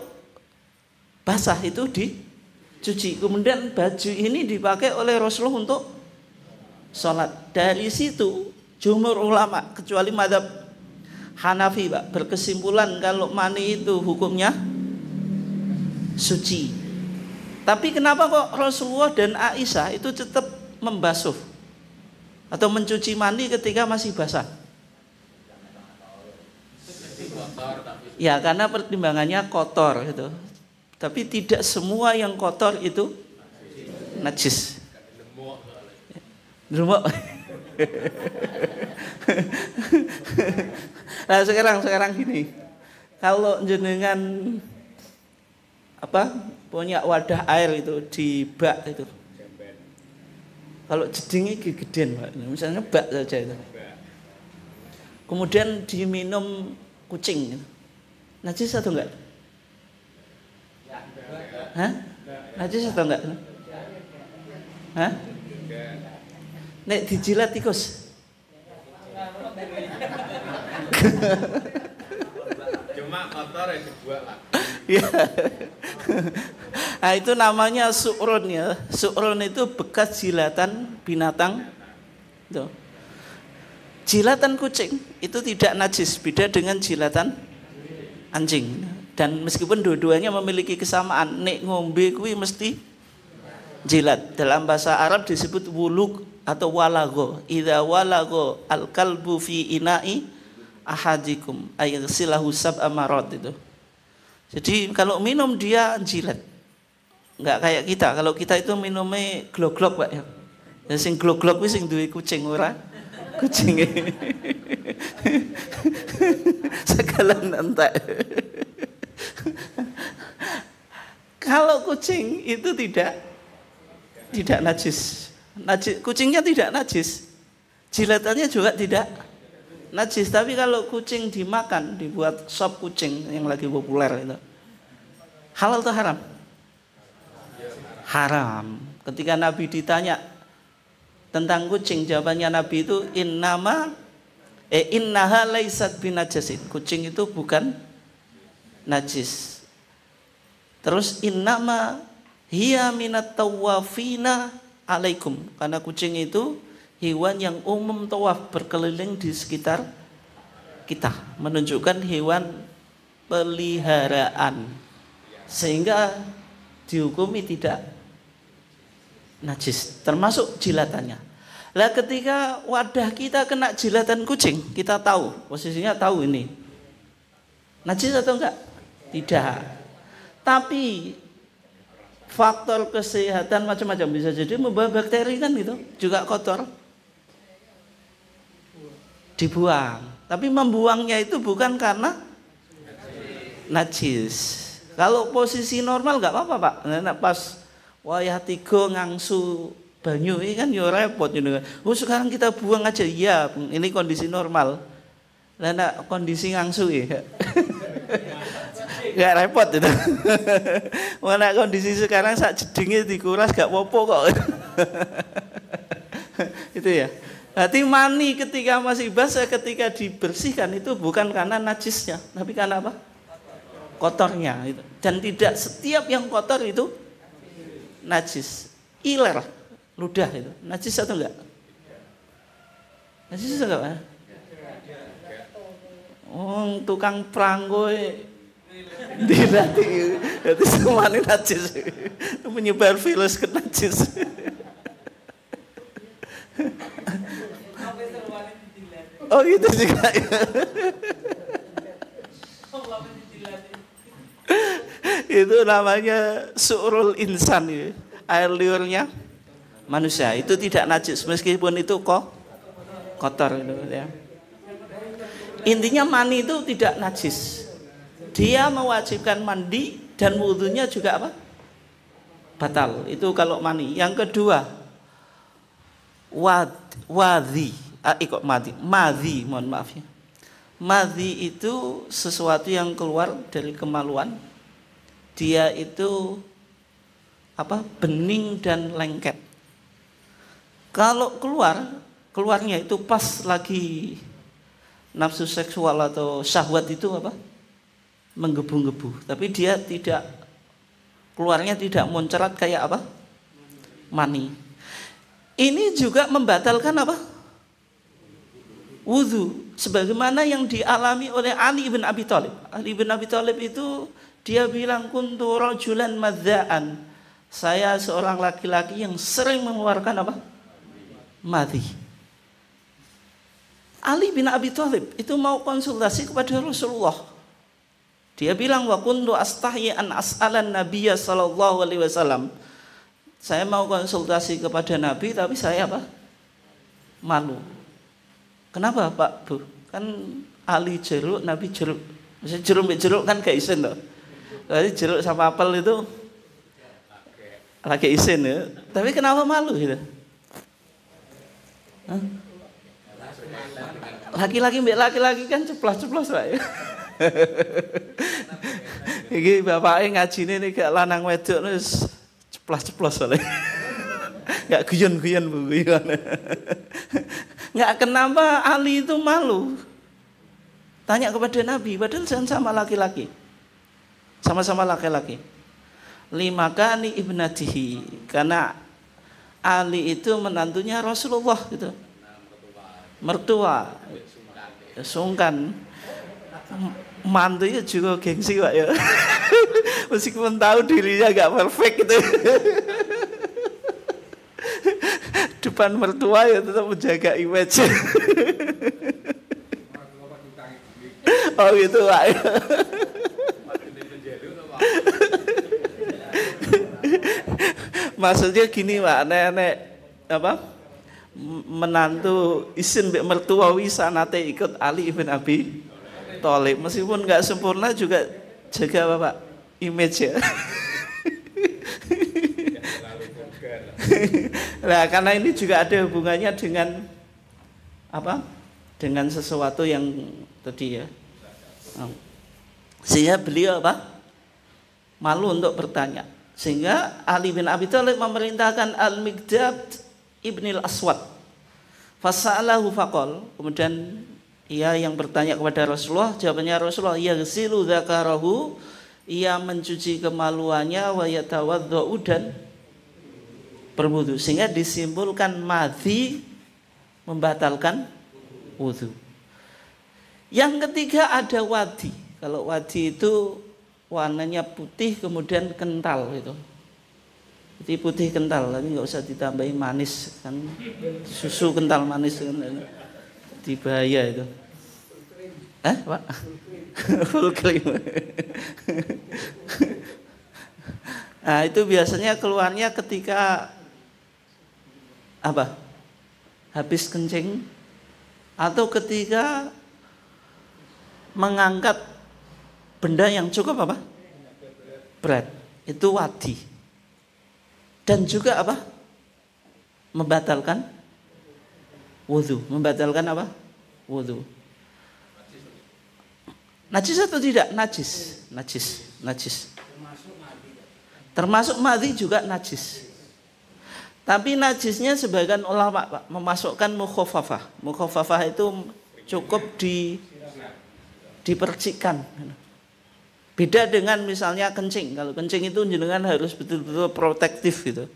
basah itu dicuci. Kemudian baju ini dipakai oleh Rasulullah untuk sholat. Dari situ jumhur ulama kecuali mazhab Hanafi Pak berkesimpulan kalau mani itu hukumnya suci. Tapi kenapa kok Rasulullah dan Aisyah itu tetap membasuh atau mencuci mani ketika masih basah? Ya karena pertimbangannya kotor gitu. Tapi tidak semua yang kotor itu najis. Remuk. Nah sekarang gini, kalau jenengan punya wadah air itu di bak itu, kalau jedingnya gedean Pak, misalnya bak saja itu, kemudian diminum kucing, najis atau enggak? Hah? Najis atau enggak? Hah? Nek dijilat tikus. Cuma kotor ya dibuat lah. Ya. Nah, itu namanya su'run ya. Su'run itu bekas jilatan binatang. Tuh. Jilatan kucing itu tidak najis, beda dengan jilatan anjing. Dan meskipun dua-duanya memiliki kesamaan, nek ngombe kuwi mesti jilat. Dalam bahasa Arab disebut wuluk atau walago. Idza walago al-kalbu fi ina'i ahadikum ayyasilahu sab'a marat itu. Jadi kalau minum dia jilat. Enggak kayak kita. Kalau kita itu minumnya glok-glok, Pak ya. Ya sing glok-glok kuwi sing duwe kucing ora. Kucing. Sekalan entek. Kalau kucing itu tidak najis. Kucingnya tidak najis. Jilatannya juga tidak najis. Tapi kalau kucing dimakan, dibuat sop kucing yang lagi populer itu, halal atau haram? Haram. Ketika Nabi ditanya tentang kucing, jawabannya Nabi itu innaha laisat binajasin. Kucing itu bukan najis. Terus innama hiya minat tawafina alaikum, karena kucing itu hewan yang umum tawaf berkeliling di sekitar kita, menunjukkan hewan peliharaan, sehingga dihukumi tidak najis, termasuk jilatannya. Lah ketika wadah kita kena jilatan kucing, kita tahu, posisinya tahu ini najis atau enggak? Tidak. Tapi faktor kesehatan macam-macam, bisa jadi membawa bakteri kan itu, juga kotor. Dibuang. Tapi membuangnya itu bukan karena najis. Kalau posisi normal enggak apa-apa, Pak. Nah, pas wayah 3 ngangsu banyu ini kan ya repot gitu. Oh, sekarang kita buang aja. Iya, ini kondisi normal. Lah nek kondisi ngangsu ya. Gak repot itu. Mana kondisi sekarang sak jedinge dikuras gak popo kok. Itu ya. Berarti mani ketika masih basah, ketika dibersihkan itu bukan karena najisnya, tapi karena apa? Kotornya itu. Dan tidak setiap yang kotor itu najis. Iler, ludah itu najis atau enggak? Najis atau enggak? Oh, tukang pranggo dirati, itu semuanya najis, menyebar virus ke najis. Oh gitu juga. Itu namanya su'rul insan ya. Air liurnya manusia itu tidak najis meskipun itu kotor itu ya. Intinya mani itu tidak najis. Dia mewajibkan mandi dan wudhunya juga apa? Batal. Itu kalau mani. Yang kedua, madhi, mohon maaf ya. Madhi itu sesuatu yang keluar dari kemaluan. Dia itu apa? Bening dan lengket. Kalau keluarnya itu pas lagi nafsu seksual atau syahwat itu apa? Menggebu-gebu, tapi dia tidak, keluarnya tidak moncerat kayak apa? Mani. Ini juga membatalkan apa? Wudhu, sebagaimana yang dialami oleh Ali bin Abi Thalib. Ali bin Abi Thalib itu dia bilang kuntu rajulan madza'an. Saya seorang laki-laki yang sering mengeluarkan apa? Madhi. Ali bin Abi Thalib itu mau konsultasi kepada Rasulullah. Dia bilang wa kuntu astahyi an as'alan nabiyya sallallahu alaihi wasallam. Saya mau konsultasi kepada Nabi tapi saya apa? Malu. Kenapa, Pak, Bu? Kan Ali jeruk, Nabi jeruk. Maksudnya jeruk kan gak isin loh. Jadi jeruk sama apel itu lagi isin ya. Tapi kenapa malu gitu? Hah? Laki-laki kan ceplas-ceplos Pak ya. Iki bapake ngajine nek gak lanang wedok wis ceplas-ceplos oleh. Nggak guyon-guyon Bu guyon. Nggak kenapa Ali itu malu. Tanya kepada Nabi, padahal sama laki-laki. Sama-sama laki-laki. Limakani ibnatihi, karena Ali itu menantunya Rasulullah gitu. Mertua. Sungkan. Mantunya juga gengsi Pak ya. Meskipun tahu dirinya gak perfect gitu. Depan mertua ya tetap menjaga image. Oh gitu Pak. Maksudnya gini Pak, nenek apa? Menantu isin mbek mertua wisa nate ikut Ali ibn Abi Thalib, meskipun nggak sempurna juga jaga Bapak image ya. Nah, karena ini juga ada hubungannya dengan apa? Dengan sesuatu yang tadi ya. Sehingga beliau apa? Malu untuk bertanya. Sehingga Ali bin Abi Thalib memerintahkan Al-Miqdad ibnil Aswad. Fasa'alahu faqal. Kemudian ia yang bertanya kepada Rasulullah, jawabannya Rasulullah, yaghsilu dzakarahu, ia mencuci kemaluannya, wa yatawaddau dan berwudu. Sehingga disimpulkan madhi membatalkan wudu. Yang ketiga ada wadi. Kalau wadi itu warnanya putih kemudian kental itu. Jadi putih kental, tapi nggak usah ditambahin manis kan, susu kental manis kan, di bahaya itu. Pak? Full cream. Nah itu biasanya keluarnya ketika apa? Habis kencing atau ketika mengangkat benda yang cukup apa? Berat. Itu wadi. Dan juga apa? Membatalkan wudu. Membatalkan apa? Wudu. Najis atau tidak? Najis. Termasuk madhi juga najis. Tapi najisnya sebagian ulama Pak memasukkan mukhafafah. Mukhafafah itu cukup dipercikkan. Beda dengan misalnya kencing. Kalau kencing itu jenengan harus betul-betul protektif gitu.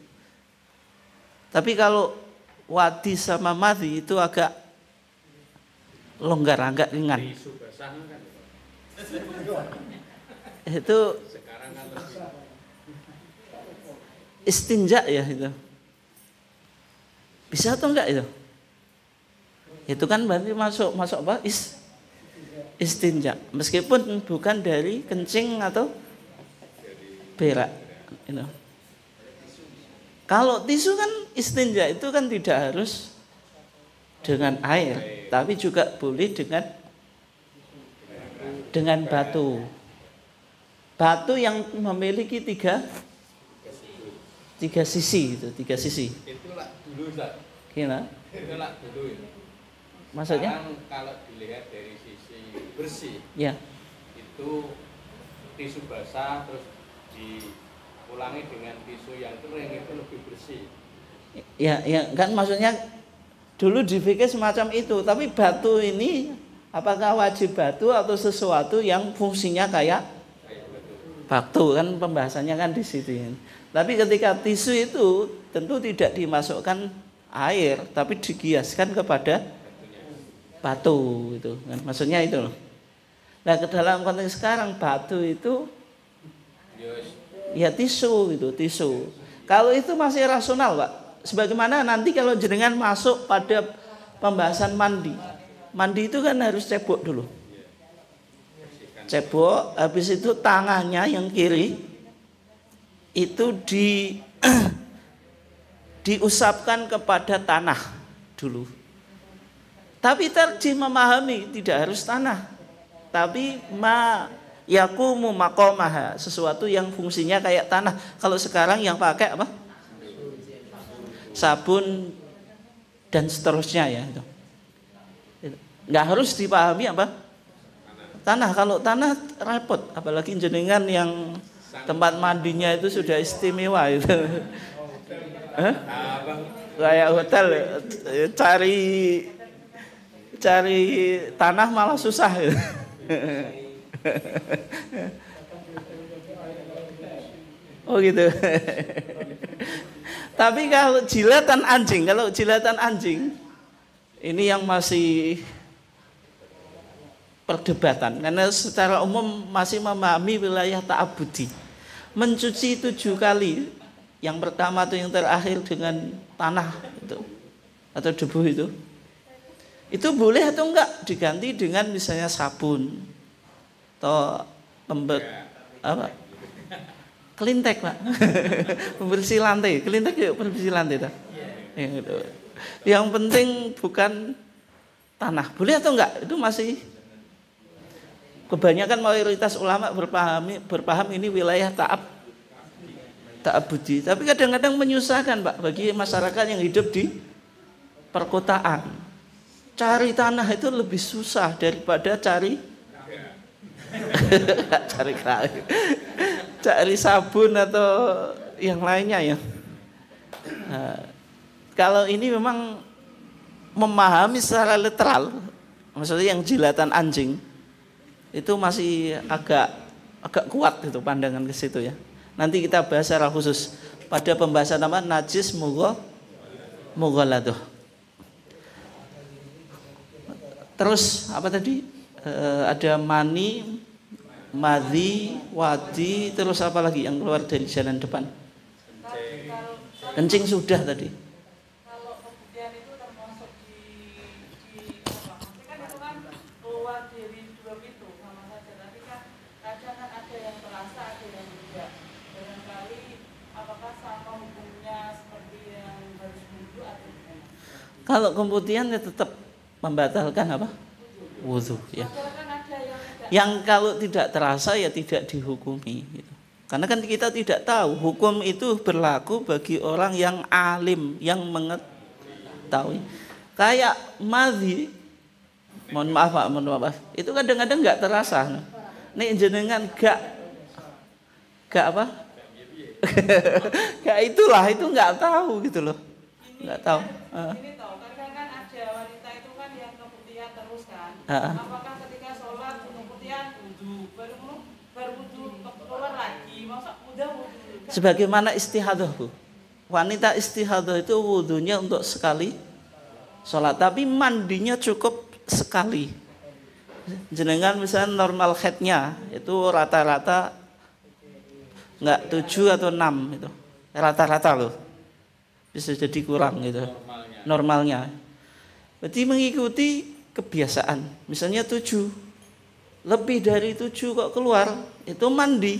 Tapi kalau wadi sama madhi itu agak longgar, agak ringan. Itu istinja ya itu. Bisa atau enggak itu? Itu kan berarti masuk apa? Istinja. Meskipun bukan dari kencing atau berak. You know. Kalau tisu kan istinja itu kan tidak harus dengan air, tapi juga boleh dengan batu. Batu yang memiliki tiga sisi itu, tiga sisi. Itulah dulu Ustaz. Gimana? Itulah dulu. Maksudnya? Sekarang kalau dilihat dari sisi bersih, ya. Itu tisu basah terus diulangi dengan tisu yang kering itu lebih bersih. Ya kan maksudnya dulu dipikir semacam itu, tapi batu ini apakah wajib batu atau sesuatu yang fungsinya kayak batu kan pembahasannya kan di situ. Tapi ketika tisu itu tentu tidak dimasukkan air, tapi digiaskan kepada batu itu kan maksudnya itu loh. Nah ke dalam konteks sekarang batu itu ya tisu gitu, tisu. Kalau itu masih rasional Pak. Sebagaimana nanti kalau jenengan masuk pada pembahasan mandi. Mandi itu kan harus cebok dulu. Cebok, habis itu tangannya yang kiri itu diusapkan kepada tanah dulu. Tapi tarjih memahami tidak harus tanah, tapi yakumu maqamaha, sesuatu yang fungsinya kayak tanah. Kalau sekarang yang pakai apa? Sabun dan seterusnya ya itu. Nggak harus dipahami apa? Tanah. Kalau tanah repot, apalagi jenengan yang tempat mandinya itu sudah istimewa itu. Hah? Apa? Kayak hotel cari tanah malah susah. Oh gitu. Tapi kalau jilatan anjing ini yang masih perdebatan karena secara umum masih memahami wilayah ta'abudi. Mencuci 7 kali, yang pertama atau yang terakhir dengan tanah itu atau debu itu boleh atau enggak diganti dengan misalnya sabun atau apa? Kelintek, Pak. Pembersih lantai, kelintek yuk pembersih lantai dah. Yang penting bukan tanah. Boleh atau enggak? Itu masih kebanyakan mayoritas ulama berpaham ini wilayah ta'abudi. Tapi kadang-kadang menyusahkan, Pak, bagi masyarakat yang hidup di perkotaan. Cari tanah itu lebih susah daripada cari sabun atau yang lainnya ya. Nah, kalau ini memang memahami secara literal, maksudnya yang jilatan anjing itu masih agak kuat itu pandangan ke situ ya. Nanti kita bahas secara khusus pada pembahasan nama najis mughalladah. Terus apa tadi? Ada mani, madhi, wadi, terus apa lagi yang keluar dari jalan depan? Kencing sudah tadi. Kalau kemudian itu termasuk di apa? Kan itu kan keluar dari 2 pintu sama saja. Tapi kan kadang kan ada yang terasa, ada yang tidak. Barangkali apakah sama hukumnya seperti yang harus wudhu atau gimana? Kalau kemudian ya tetap membatalkan apa? Wudhu ya. Yang kalau tidak terasa ya tidak dihukumi gitu. Karena kan kita tidak tahu hukum itu berlaku bagi orang yang alim, yang mengetahui. Kayak madhi, mohon maaf itu kadang-kadang nggak terasa. Nih jenengan gak apa? Gak itulah, itu nggak tahu gitu loh, nggak tahu. Ini tahu, kadang kan ada wanita itu kan yang keputihan terus kan. Apakah ketika sholat keputihan wudhu, baru wudhu keluar lagi, masa udah wudhu? Sebagaimana istihadah, Bu. Wanita istihadah itu wudhunya untuk sekali sholat, tapi mandinya cukup sekali. Jenengan misalnya normal headnya itu rata-rata nggak 7 atau 6 itu, rata-rata loh. Bisa jadi kurang gitu. Normalnya. Berarti mengikuti kebiasaan. Misalnya 7, lebih dari 7 kok keluar, itu mandi.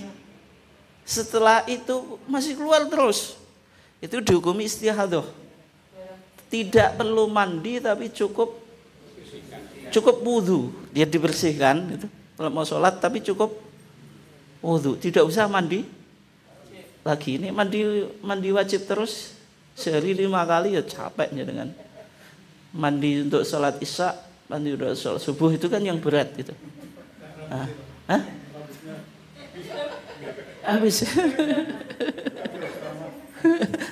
Setelah itu masih keluar terus, itu dihukumi istihadah. Tidak perlu mandi tapi cukup wudhu, dia dibersihkan gitu. Kalau mau sholat tapi cukup wudhu, tidak usah mandi lagi. Ini mandi wajib terus sehari 5 kali ya capeknya dengan mandi untuk sholat isya, mandi untuk sholat subuh itu kan yang berat gitu. Habis.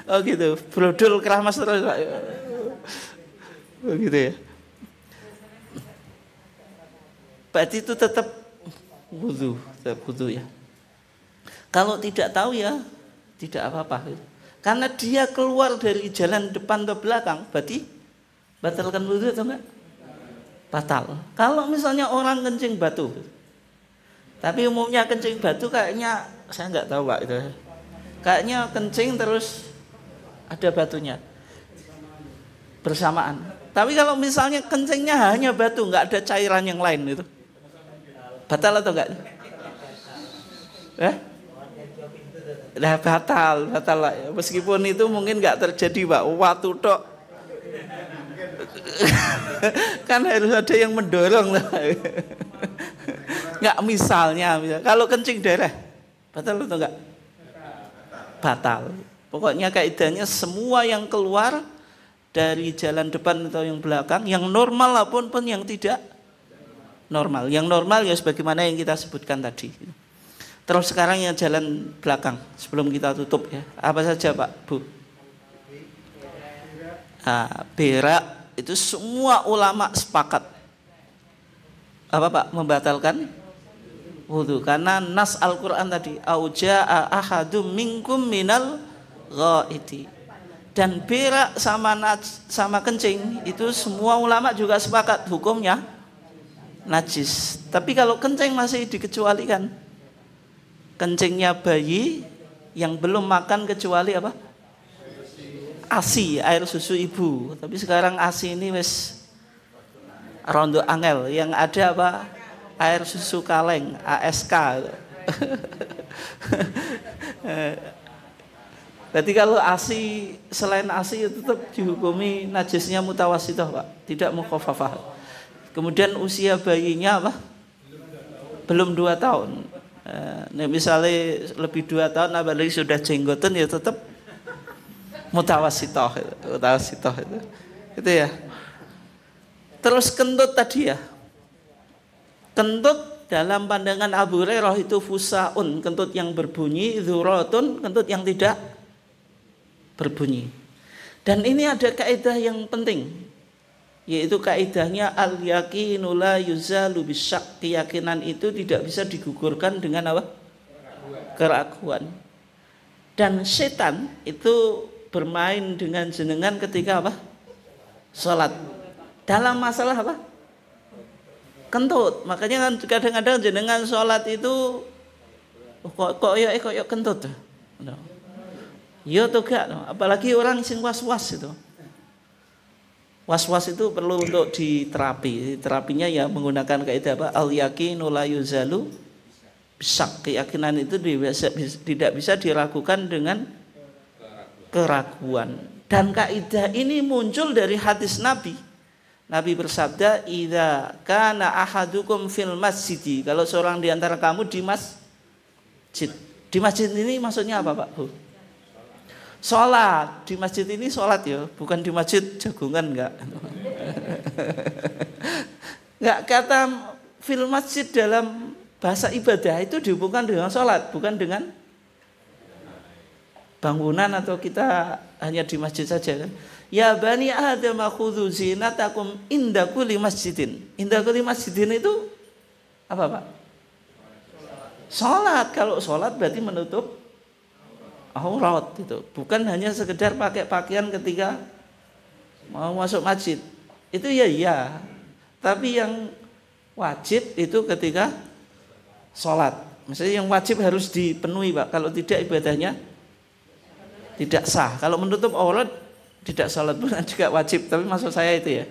Oh gitu, brodol keramas terus Pak. Oh gitu ya. Berarti itu tetap wudhu ya. Kalau tidak tahu ya tidak apa-apa. Karena dia keluar dari jalan depan atau belakang, berarti batalkan wudhu atau enggak? Batal. Kalau misalnya orang kencing batu, tapi umumnya kencing batu kayaknya saya enggak tahu Pak itu. Kayaknya kencing terus ada batunya bersamaan. Tapi kalau misalnya kencingnya hanya batu, enggak ada cairan yang lain itu, batal atau enggak? Nah, batal lah ya. Meskipun itu mungkin enggak terjadi Pak, waktu tok. Kan harus ada yang mendorong lah. Enggak misalnya kalau kencing darah, batal atau enggak? Batal. Pokoknya kaidahnya semua yang keluar dari jalan depan atau yang belakang, yang normal maupun yang tidak normal. Yang normal ya sebagaimana yang kita sebutkan tadi. Terus sekarang yang jalan belakang sebelum kita tutup ya. Apa saja Pak, Bu? Nah, berak itu semua ulama sepakat apa Pak? Membatalkan wudu karena nas Al-Qur'an tadi auja'a ahadum minkum minal ghaiti. Dan berak sama kencing itu semua ulama juga sepakat hukumnya najis. Tapi kalau kencing masih dikecualikan. Kencingnya bayi yang belum makan kecuali apa? ASI, air susu ibu. Tapi sekarang ASI ini wis rondo angel, yang ada apa? Air susu kaleng, ASK. Berarti kalau ASI, selain ASI tetap dihukumi najisnya mutawasithah, Pak, tidak mukhafafah. Kemudian usia bayinya apa? Belum 2 tahun. Nah, misalnya lebih 2 tahun apalagi sudah jenggotan ya tetap mutawasithah itu. Gitu ya. Terus kentut tadi ya. Kentut dalam pandangan Abu Hurairah itu fusaun, kentut yang berbunyi, dzurratun, kentut yang tidak berbunyi. Dan ini ada kaidah yang penting, yaitu kaidahnya al-yaqinu la yuzalu bisyak. Keyakinan itu tidak bisa digugurkan dengan apa? Keraguan. Dan setan itu bermain dengan jenengan ketika apa? Salat. Dalam masalah apa? Kentut. Makanya kan kadang-kadang jenengan salat itu kok ya kentut. Ya tuh gak, apalagi orang sing was-was itu. Was-was itu perlu untuk diterapi. Terapinya ya menggunakan kaidah apa? Al-yaqinu la yuzalu bisyak. Keyakinan itu tidak bisa diragukan dengan keraguan. Dan kaidah ini muncul dari hadis Nabi. Nabi bersabda, "Idza kana ahadukum fil masjid." Kalau seorang di antara kamu di masjid. Di masjid ini maksudnya apa, Pak? Bu? Sholat. Di masjid ini sholat ya, bukan di masjid jagungan enggak. Enggak, kata fil masjid dalam bahasa ibadah itu dihubungkan dengan sholat, bukan dengan bangunan atau kita hanya di masjid saja kan. Ya bani Adam khudhu zinatakum inda kulli masjidin. Inda kulli masjidin itu apa, Pak? Sholat. Kalau sholat berarti menutup aurat itu. Bukan hanya sekedar pakai pakaian ketika mau masuk masjid. Itu ya. Tapi yang wajib itu ketika sholat. Misalnya yang wajib harus dipenuhi, Pak. Kalau tidak ibadahnya tidak sah. Kalau menutup aurat tidak sholat pun juga wajib. Tapi maksud saya itu ya.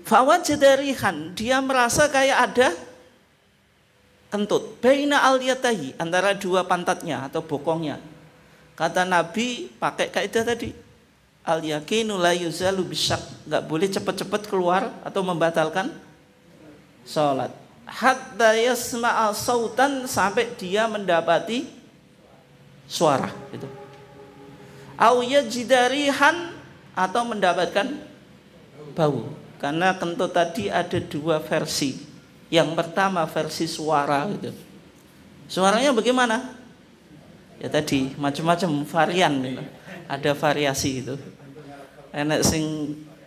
Fawajada rihan, dia merasa kayak ada kentut. Baina al-yatahi, antara dua pantatnya atau bokongnya. Kata Nabi pakai kaidah tadi. Al-yaqinu la yuzalu bisyak. Enggak boleh cepat-cepat keluar atau membatalkan sholat. Hatta yasma'a sautan, sampai dia mendapati suara itu. Au yajidarihan, atau mendapatkan bau. Karena kentut tadi ada 2 versi. Yang pertama versi suara gitu. Suaranya bagaimana? Ya tadi macam-macam varian gitu. Ada variasi itu. Enek sing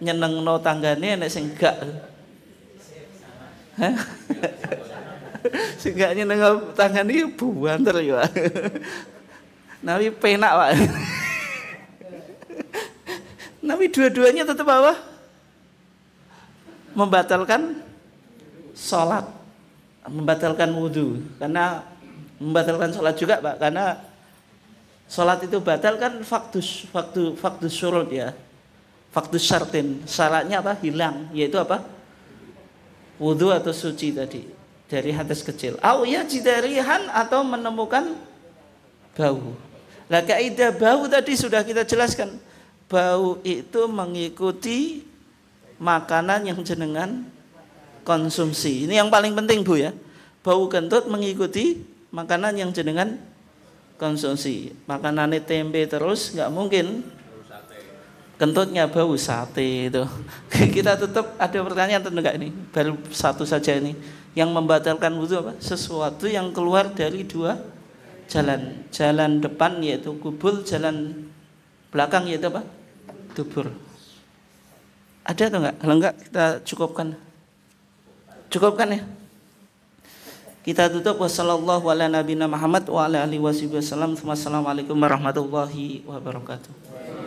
nyenengno tanggane, enek sing gak. Sing gak nyenengno tanggane buanter ya. Nabi penak, Pak. Nabi dua-duanya tetap apa? Membatalkan sholat, membatalkan wudhu. Karena membatalkan sholat juga, Pak. Karena sholat itu batal kan faktus syurut ya. Faktus syartin. Syaratnya apa? Hilang. Yaitu apa? Wudhu atau suci tadi. Dari hadas kecil. Au ya jidarihan, atau menemukan bau. Lah kaidah bau tadi sudah kita jelaskan. Bau itu mengikuti makanan yang jenengan konsumsi. Ini yang paling penting, Bu ya. Bau kentut mengikuti makanan yang jenengan konsumsi. Makanannya tempe terus nggak mungkin kentutnya bau sate itu. Kita tetap ada pertanyaan tentu enggak ini? Baru satu saja ini. Yang membatalkan wudu apa? Sesuatu yang keluar dari 2 jalan. Jalan depan yaitu kubul, jalan belakang yaitu apa? Dubur. Ada atau enggak? Kalau enggak kita cukupkan. Cukupkan ya. Kita tutup. Wassallallahu ala nabiyina Muhammad wa ala alihi wasallam. Wassalamualaikum warahmatullahi wabarakatuh.